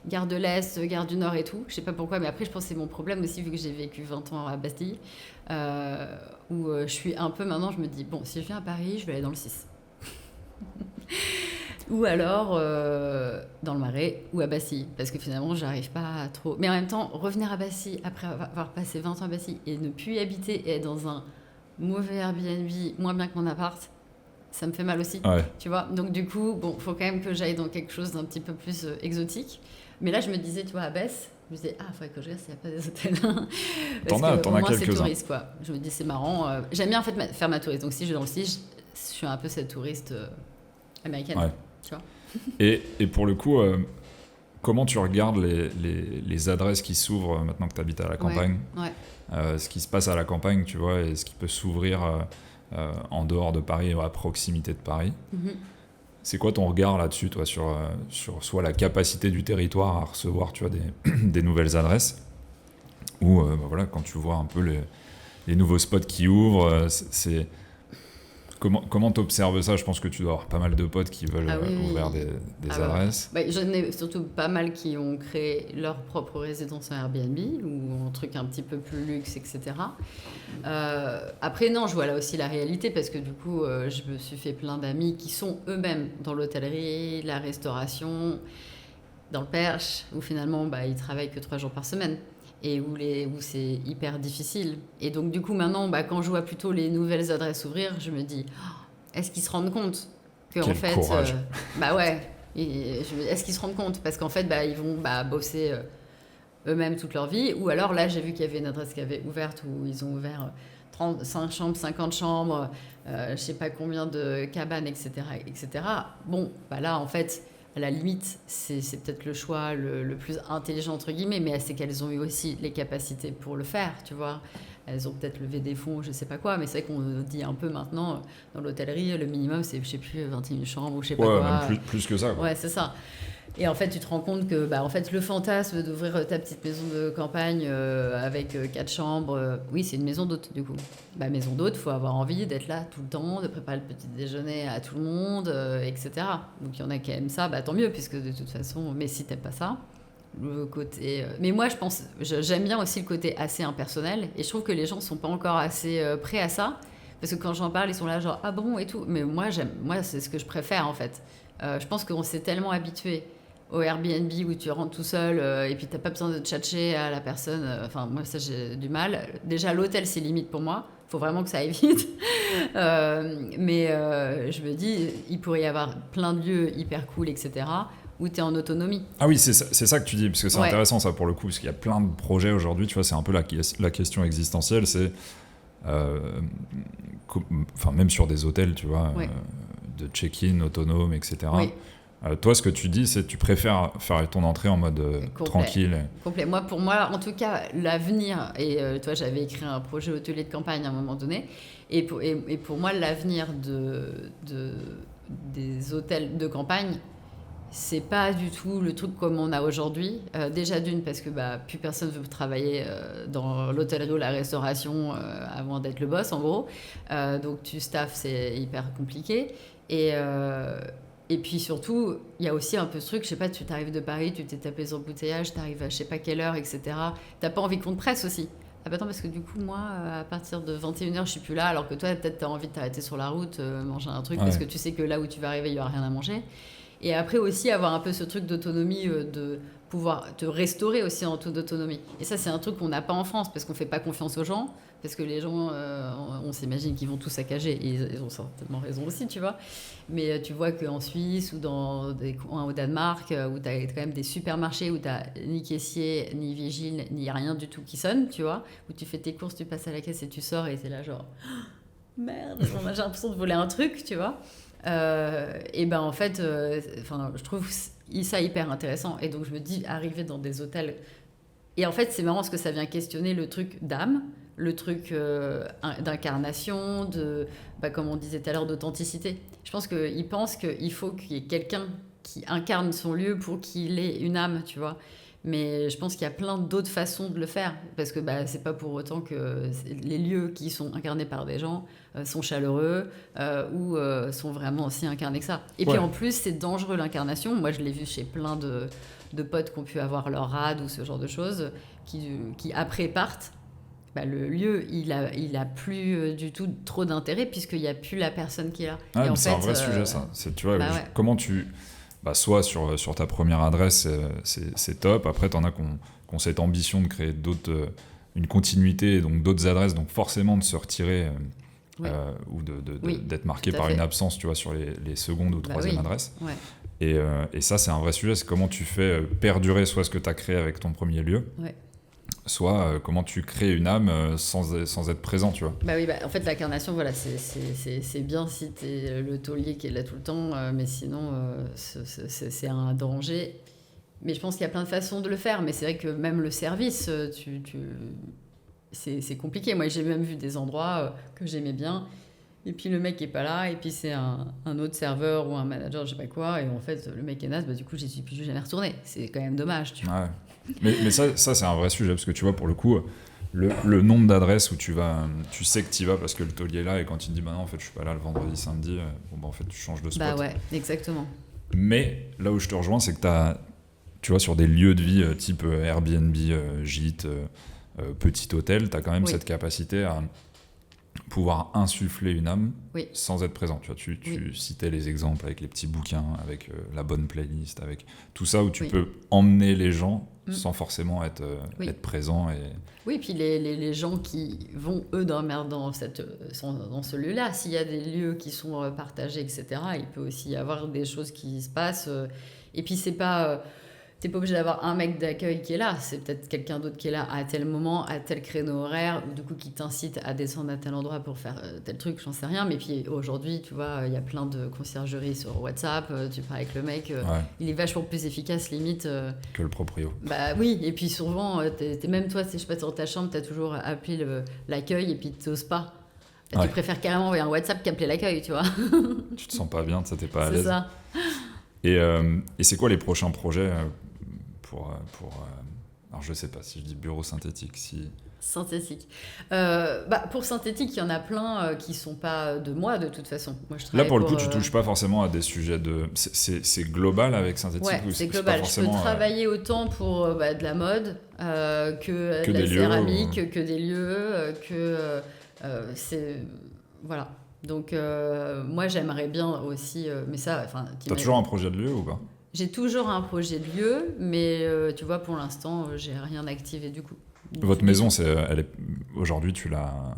gare de l'Est, gare du Nord et tout, je sais pas pourquoi, mais après je pense que c'est mon problème aussi vu que j'ai vécu 20 ans à Bastille, où je suis un peu, maintenant je me dis bon, si je viens à Paris je vais aller dans le 6 ou alors dans le Marais ou à Bastille, parce que finalement j'arrive pas à trop, mais en même temps revenir à Bastille après avoir passé 20 ans à Bastille et ne plus y habiter et être dans un mauvais Airbnb moins bien que mon appart, ça me fait mal aussi, tu vois. Donc du coup, bon, faut quand même que j'aille dans quelque chose d'un petit peu plus exotique. Mais là, je me disais, tu vois, à Besse, je me disais, faudrait que je regarde s'il n'y a pas des hôtels. T'en as quelques-uns. C'est touriste, quoi. Je me dis, c'est marrant. J'aime bien, en fait, faire ma touriste. Donc si je vais dans le Stige, je suis un peu cette touriste américaine, tu vois. Et pour le coup, comment tu regardes les adresses qui s'ouvrent maintenant que tu habites à la campagne, ce qui se passe à la campagne, tu vois, et ce qui peut s'ouvrir... en dehors de Paris ou à proximité de Paris. C'est quoi ton regard là-dessus, toi, sur soit la capacité du territoire à recevoir, tu vois, des nouvelles adresses, Ou voilà, quand tu vois un peu les nouveaux spots qui ouvrent, comment t'observes ça? Je pense que tu dois avoir pas mal de potes qui veulent ouvrir des adresses. J'en ai surtout pas mal qui ont créé leur propre résidence en Airbnb ou un truc un petit peu plus luxe, etc. Après, non, je vois là aussi la réalité parce que du coup, je me suis fait plein d'amis qui sont eux-mêmes dans l'hôtellerie, la restauration, dans le Perche, où finalement, ils travaillent que 3 jours par semaine et où c'est hyper difficile. Et donc, du coup, maintenant, quand je vois plutôt les nouvelles adresses ouvrir, je me dis, est-ce qu'ils se rendent compte que, Quel en fait, courage. ouais, est-ce qu'ils se rendent compte? Parce qu'en fait, ils vont bosser eux-mêmes toute leur vie. Ou alors, là, j'ai vu qu'il y avait une adresse qui avait ouverte où ils ont ouvert 35 chambres, 50 chambres, je sais pas combien de cabanes, etc. etc. Bon, là, en fait, à la limite, c'est peut-être le choix le plus intelligent, entre guillemets, mais c'est qu'elles ont eu aussi les capacités pour le faire, tu vois. Elles ont peut-être levé des fonds, je sais pas quoi, mais c'est vrai qu'on dit un peu maintenant, dans l'hôtellerie, le minimum, c'est, je sais plus, 21 chambres ou je sais pas quoi. Même plus que ça, quoi. Ouais, c'est ça. Et en fait, tu te rends compte que en fait, le fantasme d'ouvrir ta petite maison de campagne avec 4 chambres, oui, c'est une maison d'hôte, du coup. Maison d'hôte, il faut avoir envie d'être là tout le temps, de préparer le petit déjeuner à tout le monde, etc. Donc, il y en a qui aiment ça, tant mieux, puisque de toute façon, mais si t'aimes pas ça, le côté... Mais moi, j'aime bien aussi le côté assez impersonnel, et je trouve que les gens sont pas encore assez prêts à ça, parce que quand j'en parle, ils sont là genre, ah bon, et tout. Mais moi, c'est ce que je préfère, en fait. Je pense qu'on s'est tellement habitué au Airbnb où tu rentres tout seul et puis t'as pas besoin de tchatcher à la personne. Enfin, moi, ça, j'ai du mal. Déjà, l'hôtel, c'est limite pour moi. Faut vraiment que ça aille vite. Mais je me dis, il pourrait y avoir plein de lieux hyper cool, etc., où tu es en autonomie. Ah oui, c'est ça que tu dis, parce que c'est Ouais. intéressant ça pour le coup, parce qu'il y a plein de projets aujourd'hui, tu vois, c'est un peu la question existentielle, c'est... même sur des hôtels, tu vois, Ouais. de check-in autonome, etc. Oui. Toi, ce que tu dis, c'est que tu préfères faire ton entrée en mode tranquille. Complet. Pour moi, en tout cas, l'avenir, et toi, j'avais écrit un projet hôtelier de campagne à un moment donné, et pour moi, l'avenir des hôtels de campagne, c'est pas du tout le truc comme on a aujourd'hui. Déjà d'une, parce que plus personne veut travailler dans l'hôtellerie ou la restauration avant d'être le boss, en gros. Donc tu staffes, c'est hyper compliqué. Et puis surtout, il y a aussi un peu ce truc, je sais pas, tu t'arrives de Paris, tu t'es tapé sur le embouteillage, t'arrives à je sais pas quelle heure, etc. T'as pas envie qu'on te presse aussi. Ah bah attends, parce que du coup, moi, à partir de 21h, je suis plus là, alors que toi, peut-être t'as envie de t'arrêter sur la route, manger un truc, parce que tu sais que là où tu vas arriver, il y aura rien à manger. Et après aussi avoir un peu ce truc d'autonomie, de pouvoir te restaurer aussi en toute autonomie. Et ça, c'est un truc qu'on n'a pas en France, parce qu'on fait pas confiance aux gens, parce que les gens, on s'imagine qu'ils vont tout saccager, et ils ont certainement raison aussi, tu vois. Mais tu vois qu'en Suisse ou dans des coins au Danemark, où tu as quand même des supermarchés où tu n'as ni caissier, ni vigile, ni rien du tout qui sonne, tu vois, où tu fais tes courses, tu passes à la caisse et tu sors et c'est là genre merde, j'ai l'impression de voler un truc, tu vois. Et en fait, je trouve ça hyper intéressant. Et donc je me dis, arriver dans des hôtels. Et en fait, c'est marrant parce que ça vient questionner le truc d'âme, le truc d'incarnation, comme on disait tout à l'heure, d'authenticité. Je pense qu'ils pensent qu'il faut qu'il y ait quelqu'un qui incarne son lieu pour qu'il ait une âme, tu vois. Mais je pense qu'il y a plein d'autres façons de le faire. Parce que c'est pas pour autant que les lieux qui sont incarnés par des gens sont chaleureux ou sont vraiment aussi incarnés que ça. Et puis en plus, c'est dangereux l'incarnation. Moi, je l'ai vu chez plein de potes qui ont pu avoir leur rad ou ce genre de choses, qui après partent. Le lieu, il a plus du tout trop d'intérêt puisqu'il n'y a plus la personne qui est là. Ah, c'est un vrai sujet, ça. Tu vois, comment tu... soit sur ta première adresse, c'est top. Après, tu en as qui ont cette ambition de créer une continuité, donc d'autres adresses, donc forcément de se retirer ou d'être marqué par une absence, tu vois, sur les secondes ou troisième adresses. Ouais. Et ça, c'est un vrai sujet. C'est comment tu fais perdurer soit ce que tu as créé avec ton premier lieu, soit comment tu crées une âme sans être présent, tu vois. En fait, l'incarnation, voilà, c'est bien si t'es le taulier qui est là tout le temps, mais sinon, c'est un danger. Mais je pense qu'il y a plein de façons de le faire, mais c'est vrai que même le service, c'est compliqué. Moi, j'ai même vu des endroits que j'aimais bien, et puis le mec est pas là, et puis c'est un autre serveur ou un manager, je sais pas quoi, et en fait, le mec est naze, du coup, j'y suis plus jamais retourné. C'est quand même dommage, tu vois. Ouais. Mais ça, c'est un vrai sujet, parce que tu vois, pour le coup, le nombre d'adresses où tu sais que tu y vas parce que le taulier est là, et quand il te dit, bah non, en fait, je suis pas là le vendredi, samedi, bon, bah en fait, tu changes de spot. Bah ouais, exactement. Mais là où je te rejoins, c'est que tu vois, sur des lieux de vie type Airbnb, gîte, petit hôtel, tu as quand même cette capacité à pouvoir insuffler une âme sans être présent. Tu vois, tu citais les exemples avec les petits bouquins, avec la bonne playlist, avec tout ça où tu peux emmener les gens sans forcément être présent. Oui, puis les gens qui vont, eux, dormir dans ce lieu-là, s'il y a des lieux qui sont partagés, etc., il peut aussi y avoir des choses qui se passent. Et puis, c'est pas... t'es pas obligé d'avoir un mec d'accueil qui est là, c'est peut-être quelqu'un d'autre qui est là à tel moment, à tel créneau horaire, ou du coup qui t'incite à descendre à tel endroit pour faire tel truc, j'en sais rien. Mais puis aujourd'hui, tu vois, il y a plein de conciergeries sur WhatsApp, tu parles avec le mec, il est vachement plus efficace limite. Que le proprio. Bah oui, et puis souvent, même toi, je sais pas, dans ta chambre, t'as toujours appelé l'accueil et puis t'oses pas. Tu préfères carrément envoyer un WhatsApp qu'appeler l'accueil, tu vois. Tu te sens pas bien, t'es pas à l'aise. C'est ça. Et c'est quoi les prochains projets alors je sais pas si je dis bureau synthétique, Synthétique. Pour synthétique, il y en a plein qui sont pas de moi de toute façon. Moi, je là pour le coup, tu touches pas forcément à des sujets de. C'est global avec synthétique. Ouais, c'est global. Je peux travailler autant pour de la mode que de la céramique, que des lieux, c'est voilà. Donc moi, j'aimerais bien aussi, mais ça, t'as toujours un projet de lieu ou pas? J'ai toujours un projet de lieu, mais tu vois, pour l'instant, j'ai rien activé du coup. Votre maison, aujourd'hui, tu l'as.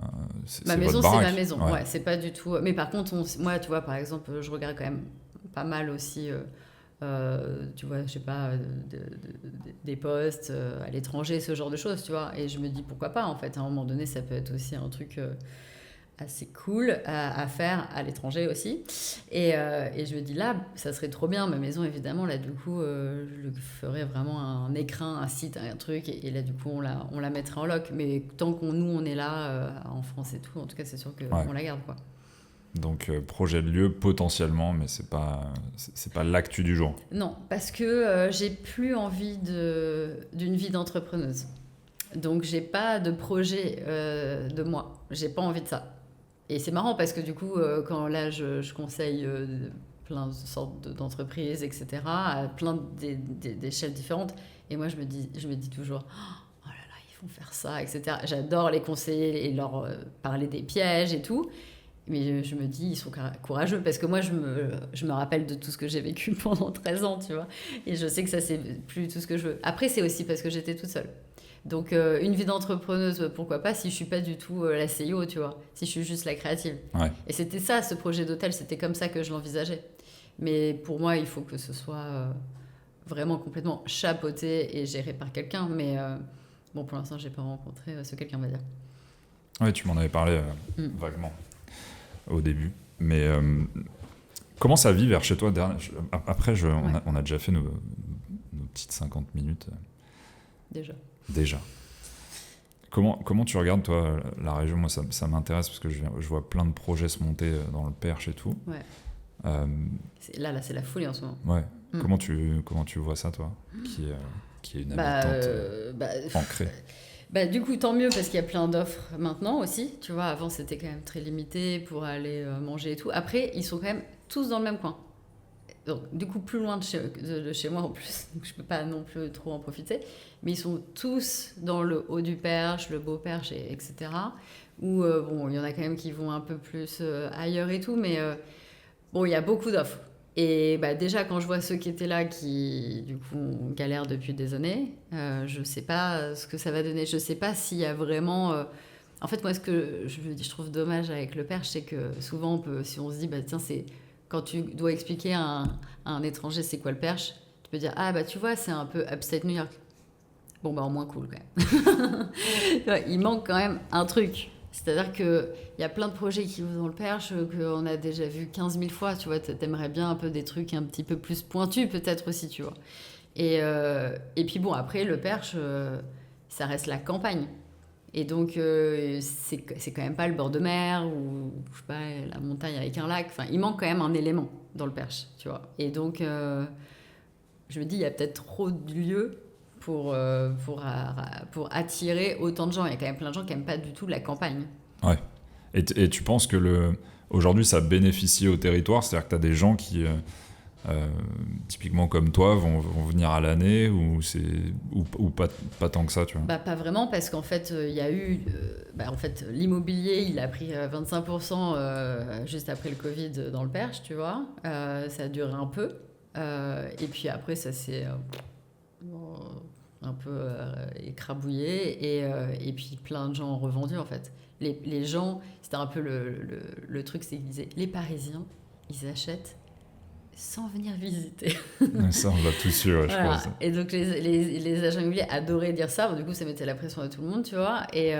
Ma maison, c'est ma maison. Ouais, c'est pas du tout. Mais par contre, moi, tu vois, par exemple, je regarde quand même pas mal aussi. Tu vois, je sais pas, des postes à l'étranger, ce genre de choses, tu vois. Et je me dis pourquoi pas, en fait. À un moment donné, ça peut être aussi un truc assez cool à faire à l'étranger aussi. Et je me dis là, ça serait trop bien, ma maison évidemment, là du coup, je ferais vraiment un écrin, un site, un truc, et là du coup, on la mettrait en loc. Mais tant nous, on est là, en France et tout, en tout cas, c'est sûr qu'on la garde, quoi. Donc projet de lieu potentiellement, mais c'est pas l'actu du jour. Non, parce que j'ai plus envie d'une vie d'entrepreneuse. Donc j'ai pas de projet de moi. J'ai pas envie de ça. Et c'est marrant parce que du coup, quand là je conseille plein de sortes d'entreprises, etc., à plein d'échelles différentes, et moi je me dis toujours, oh là là, ils vont faire ça, etc. J'adore les conseiller et leur parler des pièges et tout. Mais je me dis, ils sont courageux parce que moi, je me rappelle de tout ce que j'ai vécu pendant 13 ans, tu vois. Et je sais que ça, c'est plus tout ce que je veux. Après, c'est aussi parce que j'étais toute seule. Donc, une vie d'entrepreneuse, pourquoi pas, si je suis pas du tout la CEO, tu vois. Si je suis juste la créative. Ouais. Et c'était ça, ce projet d'hôtel, c'était comme ça que je l'envisageais. Mais pour moi, il faut que ce soit vraiment complètement chapeauté et géré par quelqu'un. Mais bon, pour l'instant, j'ai pas rencontré ce quelqu'un, on va dire. Ouais, tu m'en avais parlé vaguement au début. Mais comment ça vit vers chez toi? Après, on a déjà fait nos petites 50 minutes. Déjà. Comment tu regardes, toi, la région? Moi, ça m'intéresse parce que je vois plein de projets se monter dans le Perche et tout. Ouais. Là, c'est la folie en ce moment. Ouais. Comment tu vois ça, toi, qui est une habitante ancrée? Du coup, tant mieux parce qu'il y a plein d'offres maintenant aussi. Tu vois, avant, c'était quand même très limité pour aller manger et tout. Après, ils sont quand même tous dans le même coin. Donc, du coup, plus loin de chez moi en plus. Donc, je peux pas non plus trop en profiter. Mais ils sont tous dans le haut du Perche, le beau Perche, etc. Où, bon, il y en a quand même qui vont un peu plus ailleurs et tout. Mais bon, il y a beaucoup d'offres. Et déjà, quand je vois ceux qui étaient là, qui du coup galèrent depuis des années, je sais pas ce que ça va donner. Je sais pas s'il y a vraiment. En fait, moi, ce que je trouve dommage avec le Perche, c'est que souvent, si on se dit, tiens, c'est quand tu dois expliquer à un étranger c'est quoi le Perche, tu peux dire, tu vois, c'est un peu upstate New York. Bon, en moins cool quand même. Il manque quand même un truc. C'est-à-dire qu'il y a plein de projets qui vont dans le Perche qu'on a déjà vu 15 000 fois, tu vois. T'aimerais bien un peu des trucs un petit peu plus pointus peut-être aussi, tu vois. Et puis bon, après, le Perche, ça reste la campagne. Et donc, c'est quand même pas le bord de mer ou, je sais pas, la montagne avec un lac. Enfin, il manque quand même un élément dans le Perche, tu vois. Et donc, je me dis, il y a peut-être trop de lieux pour attirer autant de gens. Il y a quand même plein de gens qui n'aiment pas du tout la campagne. Ouais. Et tu penses que aujourd'hui, ça bénéficie au territoire, c'est-à-dire que tu as des gens qui, typiquement comme toi, vont venir à l'année ou pas tant que ça, tu vois? Bah, pas vraiment, parce qu'en fait, il y a eu... en fait, l'immobilier, il a pris 25% juste après le Covid dans le Perche, tu vois. Ça a duré un peu. Et puis après, ça s'est un peu écrabouillé. Et puis plein de gens ont revendu, en fait. Les gens, c'était un peu le truc, c'est qu'ils disaient, les Parisiens, ils achètent sans venir visiter. Ça, on l'a tous su, ouais, je Voilà. pense. Et donc les agents immobiliers adoraient dire ça. Bon, du coup, ça mettait la pression à tout le monde, tu vois. Et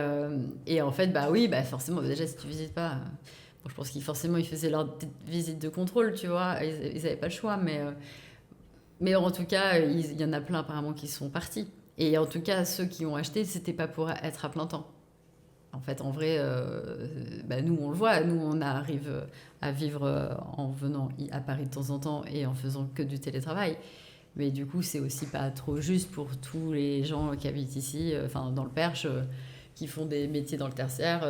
en fait, bah oui, bah forcément, déjà, si tu visites pas... bon, je pense qu'ils forcément, ils faisaient leur petite visite de contrôle, tu vois. Ils n'avaient pas le choix, mais en tout cas, il y en a plein apparemment qui sont partis. Et en tout cas, ceux qui ont acheté, c'était pas pour être à plein temps. En fait, en vrai, nous, on le voit. Nous, on arrive à vivre en venant à Paris de temps en temps et en faisant que du télétravail. Mais du coup, c'est aussi pas trop juste pour tous les gens qui habitent ici, dans le Perche, qui font des métiers dans le tertiaire,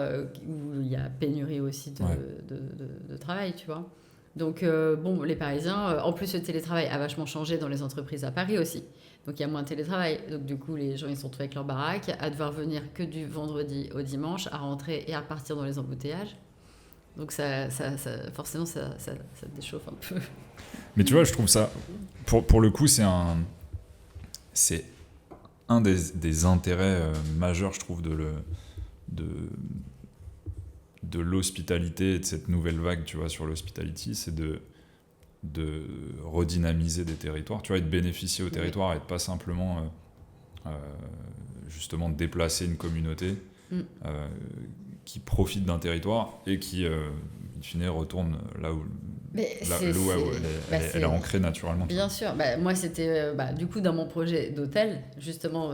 où il y a pénurie aussi de travail, tu vois. Donc, les Parisiens, en plus, le télétravail a vachement changé dans les entreprises à Paris aussi. Donc, il y a moins de télétravail. Donc, du coup, les gens, ils sont retrouvés avec leur baraque, à devoir venir que du vendredi au dimanche, à rentrer et à repartir dans les embouteillages. Donc, forcément, ça te déchauffe un peu. Mais tu vois, je trouve ça... Pour le coup, c'est un des intérêts majeurs, je trouve, de l'hospitalité et de cette nouvelle vague, tu vois, sur l'hospitality, c'est de redynamiser des territoires, tu vois, et de bénéficier au territoire et de pas simplement justement déplacer une communauté qui profite d'un territoire et qui, in fine, retourne là où elle est ancrée naturellement. Bien sûr. Moi, c'était du coup dans mon projet d'hôtel, justement,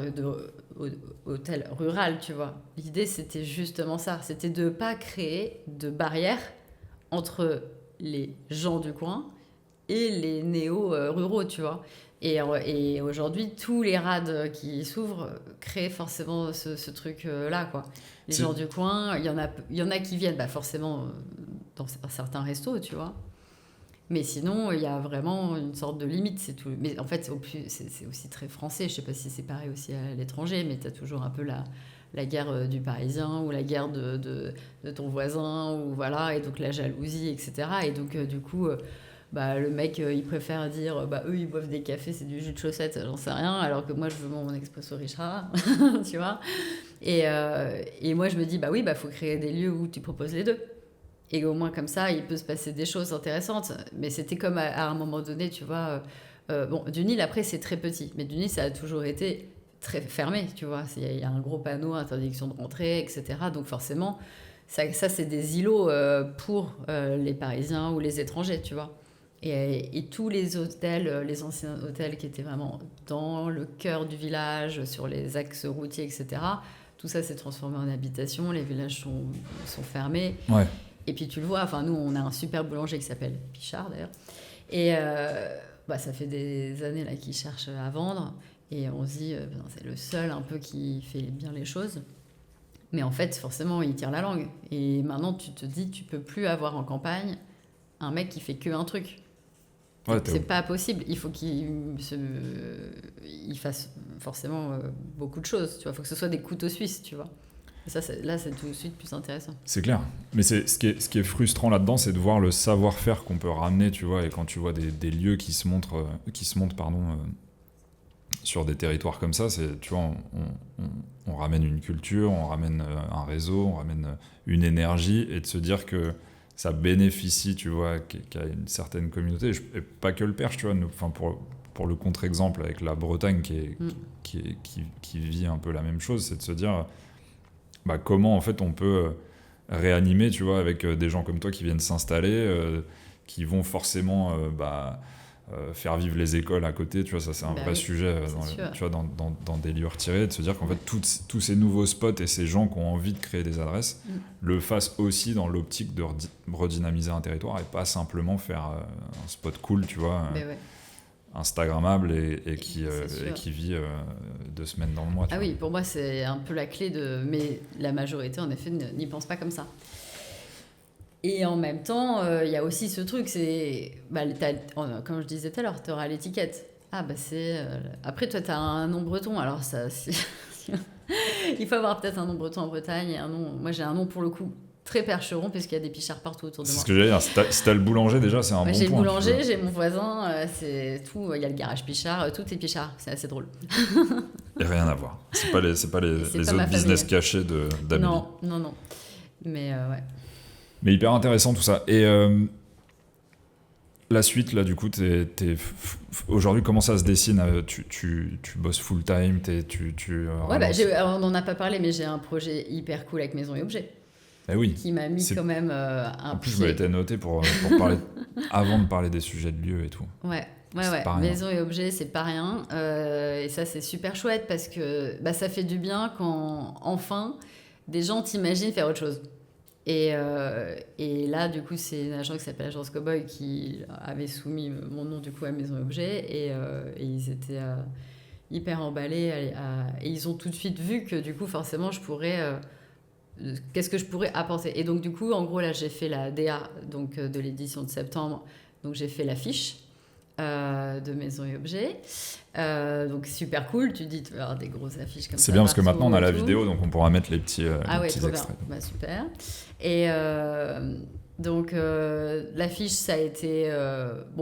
hôtel rural, tu vois. L'idée, c'était justement ça. C'était de ne pas créer de barrière entre les gens du coin et les néo-ruraux, tu vois. Et aujourd'hui, tous les rades qui s'ouvrent créent forcément ce truc-là, quoi. Les gens du coin, il y en a qui viennent forcément dans certains restos, tu vois. Mais sinon, il y a vraiment une sorte de limite, c'est tout. Mais en fait, c'est aussi très français. Je sais pas si c'est pareil aussi à l'étranger, mais tu as toujours un peu la guerre du Parisien ou la guerre de ton voisin, ou voilà, et donc la jalousie, etc. Et donc, du coup... le mec, il préfère dire eux, ils boivent des cafés, c'est du jus de chaussette, j'en sais rien, alors que moi, je veux mon expresso Richard, tu vois. Et moi, je me dis, faut créer des lieux où tu proposes les deux. Et au moins, comme ça, il peut se passer des choses intéressantes. Mais c'était comme à un moment donné, tu vois. Dunhill, après, c'est très petit. Mais Dunhill, ça a toujours été très fermé, tu vois. Il y a un gros panneau, interdiction de rentrer, etc. Donc, forcément, ça c'est des îlots pour les Parisiens ou les étrangers, tu vois. Et tous les hôtels, les anciens hôtels qui étaient vraiment dans le cœur du village, sur les axes routiers, etc., tout ça s'est transformé en habitation, les villages sont fermés. Ouais. Et puis tu le vois, nous on a un super boulanger qui s'appelle Pichard d'ailleurs. Et ça fait des années là qu'il cherche à vendre. Et on se dit, c'est le seul un peu qui fait bien les choses. Mais en fait, forcément, il tire la langue. Et maintenant, tu te dis, tu peux plus avoir en campagne un mec qui fait que un truc. Ouais, c'est pas possible. Il faut qu'il fasse forcément beaucoup de choses. Tu vois, faut que ce soit des couteaux suisses, tu vois. Et ça, là, c'est tout de suite plus intéressant. C'est clair. Mais ce qui est frustrant là-dedans, c'est de voir le savoir-faire qu'on peut ramener, tu vois. Et quand tu vois des lieux qui se montrent, sur des territoires comme ça, c'est, tu vois, on ramène une culture, on ramène un réseau, on ramène une énergie, et de se dire que ça bénéficie, tu vois, qu'à une certaine communauté, et pas que le Perche, tu vois, pour le contre-exemple avec la Bretagne qui vit un peu la même chose, c'est de se dire comment en fait on peut réanimer, tu vois, avec des gens comme toi qui viennent s'installer, qui vont forcément faire vivre les écoles à côté, tu vois, ça c'est un vrai sujet dans des lieux retirés, de se dire qu'en fait tous ces nouveaux spots et ces gens qui ont envie de créer des adresses le fassent aussi dans l'optique de redynamiser un territoire et pas simplement faire un spot cool, tu vois. instagrammable et qui vit 2 semaines dans le mois. Ah oui, pour moi, c'est un peu la clé mais la majorité, en effet, n'y pense pas comme ça. Et en même temps, il y a aussi ce truc, c'est... comme je disais tout à l'heure, tu auras l'étiquette. Ah, c'est... Après, toi, tu as un nom breton, alors ça... Il faut avoir peut-être un nom breton en Bretagne et un nom... Moi, j'ai un nom, pour le coup, très percheron, parce qu'il y a des pichards partout autour de moi. C'est ce que j'allais dire. Si t'as le boulanger, déjà, c'est un bon point. J'ai le boulanger, j'ai mon voisin, c'est tout. Il y a le garage pichard, tout est pichard. C'est assez drôle. Et rien à voir. C'est pas les autres business cachés d'Amélie. Non. Mais ouais. Mais hyper intéressant tout ça. Et la suite, là, du coup, aujourd'hui, comment ça se dessine? Tu bosses full-time? On n'en a pas parlé, mais j'ai un projet hyper cool avec Maison et Objets. Oui. Qui m'a mis quand même un En plus, pied. je m'avais été noté pour parler, avant de parler des sujets de lieu et tout. Ouais. Maison et Objets, c'est pas rien. Et ça, c'est super chouette parce que ça fait du bien quand, enfin, des gens t'imaginent faire autre chose. Et là, du coup, c'est une agence qui s'appelle Agence Cowboy qui avait soumis mon nom, du coup, à Maison et Objets. Et ils étaient hyper emballés. Et ils ont tout de suite vu que, du coup, forcément, je pourrais... qu'est-ce que je pourrais apporter? Et donc, du coup, en gros, là, j'ai fait la DA donc, de l'édition de septembre. Donc, j'ai fait l'affiche de Maison et Objets. Donc, super cool. Tu dis, tu vas avoir des grosses affiches comme ça. C'est bien parce que maintenant, on a la vidéo, donc on pourra mettre les petits extraits. Bien. Super. Et donc, l'affiche, ça a été...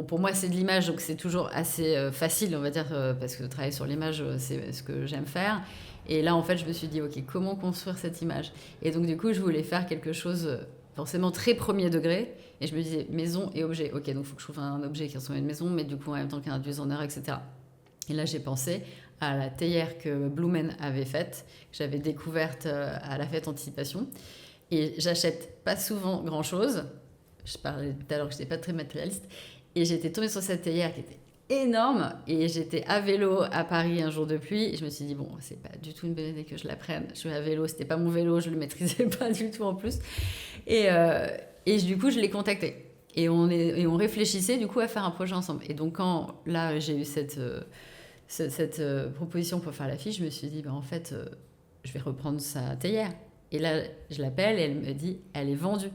pour moi, c'est de l'image, donc c'est toujours assez facile, on va dire, parce que travailler sur l'image, c'est ce que j'aime faire. Et là, en fait, je me suis dit, OK, comment construire cette image? Et donc, du coup, je voulais faire quelque chose forcément très premier degré. Et je me disais, maison et objet. OK, donc il faut que je trouve un objet qui ressemble à une maison, mais du coup, en même temps qu'un designer, etc. Et là, j'ai pensé à la théière que Blumen avait faite, que j'avais découverte à la fête Anticipation. Et j'achète pas souvent grand-chose. Je parlais tout à l'heure que je n'étais pas très matérialiste. Et j'étais tombée sur cette théière qui était énorme, et j'étais à vélo à Paris un jour de pluie et je me suis dit c'est pas du tout une bonne idée que je la prenne. Je suis à vélo, c'était pas mon vélo, je le maîtrisais pas du tout en plus, et du coup je l'ai contacté et on réfléchissait du coup à faire un projet ensemble. Et donc quand là j'ai eu cette proposition pour faire l'affiche, je me suis dit en fait je vais reprendre sa théière. Et là je l'appelle et elle me dit elle est vendue.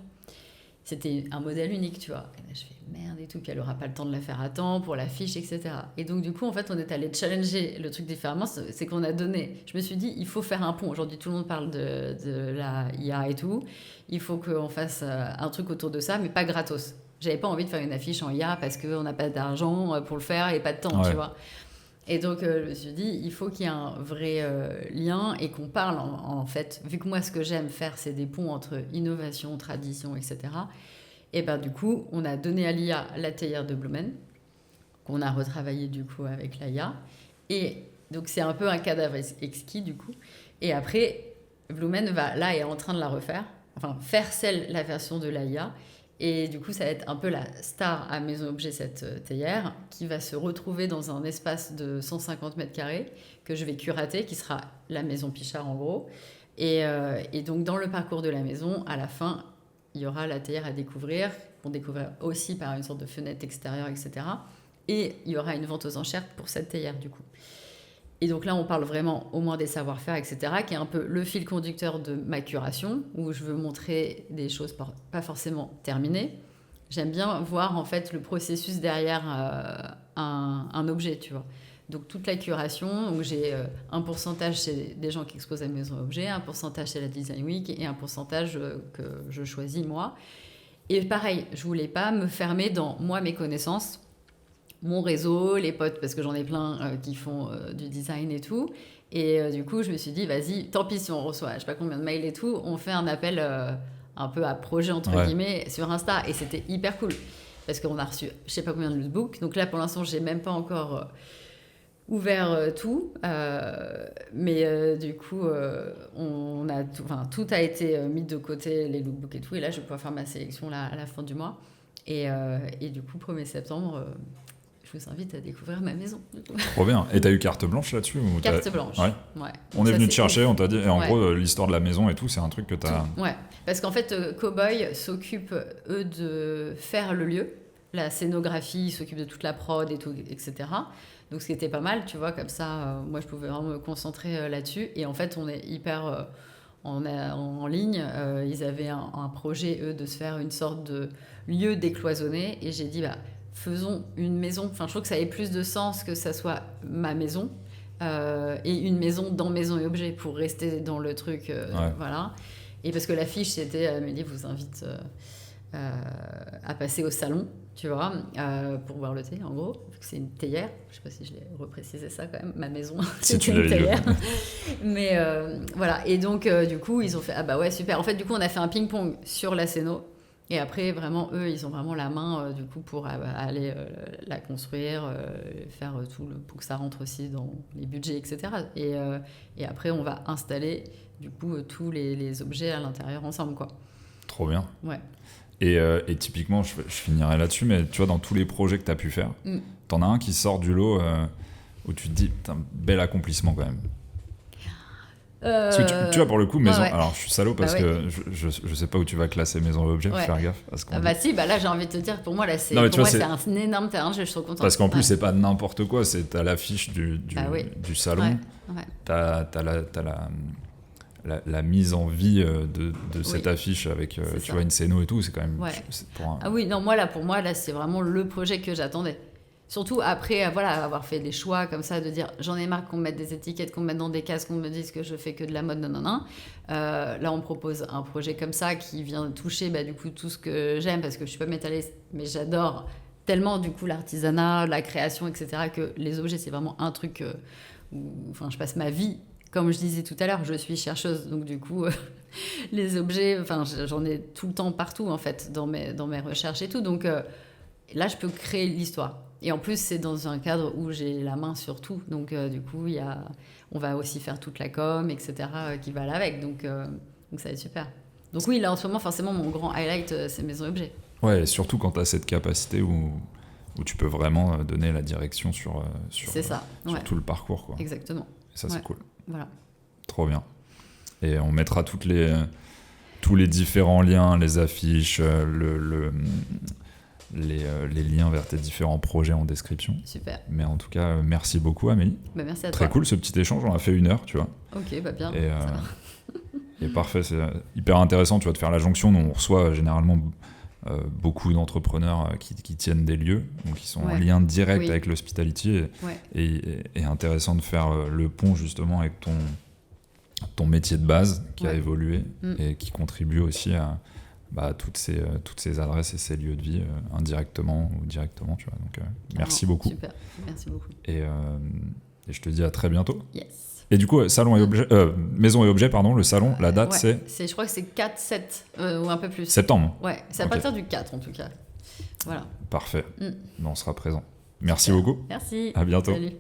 C'était un modèle unique, tu vois. Et là, je fais merde et tout, puis elle n'aura pas le temps de la faire à temps pour l'affiche, etc. Et donc, du coup, en fait, on est allé challenger le truc différemment. C'est qu'on a donné... Je me suis dit, il faut faire un pont. Aujourd'hui, tout le monde parle de la IA et tout. Il faut qu'on fasse un truc autour de ça, mais pas gratos. J'avais pas envie de faire une affiche en IA parce qu'on n'a pas d'argent pour le faire et pas de temps, tu vois. Et donc, je me suis dit, il faut qu'il y ait un vrai lien et qu'on parle, en fait, vu que moi, ce que j'aime faire, c'est des ponts entre innovation, tradition, etc. Et du coup, on a donné à l'IA la théière de Blumen, qu'on a retravaillé, du coup, avec l'IA. Et donc, c'est un peu un cadavre exquis, du coup. Et après, Blumen est en train de la refaire, enfin, faire la version de l'IA. Et du coup, ça va être un peu la star à Maison Objet, cette théière, qui va se retrouver dans un espace de 150 mètres carrés que je vais curater, qui sera la maison Pichard en gros. Et donc, dans le parcours de la maison, à la fin, il y aura la théière à découvrir, qu'on découvrira aussi par une sorte de fenêtre extérieure, etc. Et il y aura une vente aux enchères pour cette théière, du coup. Et donc là, on parle vraiment au moins des savoir-faire, etc., qui est un peu le fil conducteur de ma curation, où je veux montrer des choses pas forcément terminées. J'aime bien voir, en fait, le processus derrière un objet, tu vois. Donc, toute la curation, donc j'ai un pourcentage chez des gens qui exposent à Maison Objet, un pourcentage chez la Design Week et un pourcentage que je choisis, moi. Et pareil, je voulais pas me fermer dans, moi, mes connaissances, mon réseau, les potes, parce que j'en ai plein qui font du design et tout. Et du coup, je me suis dit, vas-y, tant pis si on reçoit, je sais pas combien de mails et tout, on fait un appel un peu à projet, entre guillemets, sur Insta. Et c'était hyper cool, parce qu'on a reçu, je sais pas combien de lootbooks. Donc là, pour l'instant, j'ai même pas encore ouvert tout. Mais du coup, on a tout a été mis de côté, les lootbooks et tout. Et là, je vais pouvoir faire ma sélection là, à la fin du mois. Et du coup, 1er septembre... je vous invite à découvrir ma maison. Trop bien. Et t'as eu carte blanche là-dessus ou Carte blanche. Ouais. On est venu te chercher, on t'a dit. Et en gros, l'histoire de la maison et tout, c'est un truc que t'as. Ouais. Parce qu'en fait, Cowboy s'occupe, eux, de faire le lieu. la scénographie, il s'occupe de toute la prod et tout, etc. Donc ce qui était pas mal, tu vois, comme ça, moi je pouvais vraiment me concentrer là-dessus. Et en fait, on est hyper en ligne. Ils avaient un projet, eux, de se faire une sorte de lieu décloisonné. Et j'ai dit, bah, faisons une maison. Enfin, je trouve que ça ait plus de sens que ça soit ma maison. Et une maison dans Maison et Objets pour rester dans le truc. Voilà. Et parce que l'affiche, c'était Amélie vous invite à passer au salon, tu vois, pour boire le thé, en gros. C'est une théière. Je sais pas si je l'ai reprécisé ça quand même. Ma maison, c'est une théière. Mais voilà. Et donc, du coup, ils ont fait ah bah ouais, super. En fait, du coup, on a fait un ping-pong sur la scéno. Et après, vraiment, eux, ils ont vraiment la main, du coup, pour aller la construire, faire tout pour que ça rentre aussi dans les budgets, etc. Et après, on va installer, du coup, tous les objets à l'intérieur ensemble, quoi. Trop bien. Ouais. Et typiquement, je finirai là-dessus, mais tu vois, dans tous les projets que tu as pu faire, t'en as un qui sort du lot où tu te dis, putain, bel accomplissement quand même. Parce que tu vois, pour le coup, maison. Ouais. Alors, je suis salaud parce que je sais pas où tu vas classer maison et objet, faut faire gaffe. Bah, si, bah là, j'ai envie de te dire, pour moi, là, c'est un énorme terrain de jeu, je suis trop contente. Parce qu'en plus, c'est pas n'importe quoi, t'as l'affiche du salon, t'as la mise en vie de cette affiche avec, tu vois, une scéno et tout, c'est quand même. Ah oui, non, pour moi, là, c'est vraiment le projet que j'attendais. Surtout après avoir fait des choix comme ça, de dire j'en ai marre qu'on me mette des étiquettes, qu'on me mette dans des cases, qu'on me dise que je fais que de la mode, non. Là, on me propose un projet comme ça qui vient toucher du coup tout ce que j'aime, parce que je suis pas métalliste, mais j'adore tellement du coup l'artisanat, la création, etc., que les objets, c'est vraiment un truc où je passe ma vie. Comme je disais tout à l'heure, je suis chercheuse, donc du coup, les objets, j'en ai tout le temps partout en fait dans mes recherches et tout, donc là, je peux créer l'histoire. Et en plus, c'est dans un cadre où j'ai la main sur tout. Donc, du coup, on va aussi faire toute la com, etc., qui va avec. Donc, ça va être super. Donc oui, là, en ce moment, forcément, mon grand highlight, c'est Maison et Objets. Ouais, et surtout quand tu as cette capacité où tu peux vraiment donner la direction sur tout le parcours, quoi. Exactement. Et ça, c'est cool. Voilà. Trop bien. Et on mettra tous les différents liens, les affiches, les liens vers tes différents projets en description. Super. Mais en tout cas, merci beaucoup Amélie. Merci à toi. Très cool ce petit échange, on a fait 1 heure, tu vois. Ok, bien. Et parfait, c'est hyper intéressant, tu vois, de faire la jonction. Nous, on reçoit généralement beaucoup d'entrepreneurs qui tiennent des lieux, donc qui sont en lien direct avec l'hospitality. Et intéressant de faire le pont justement avec ton métier de base qui a évolué et qui contribue aussi à toutes ces adresses et ces lieux de vie indirectement ou directement, tu vois. Donc merci beaucoup. Super, merci beaucoup. Et je te dis à très bientôt. Yes. Et du coup, salon et objet, maison et objet, pardon, le salon, la date je crois que c'est 4-7 ou un peu plus. Septembre. Ouais, c'est à partir du 4 en tout cas. Voilà. Parfait. On sera présent. Merci beaucoup. Merci. À bientôt. Salut.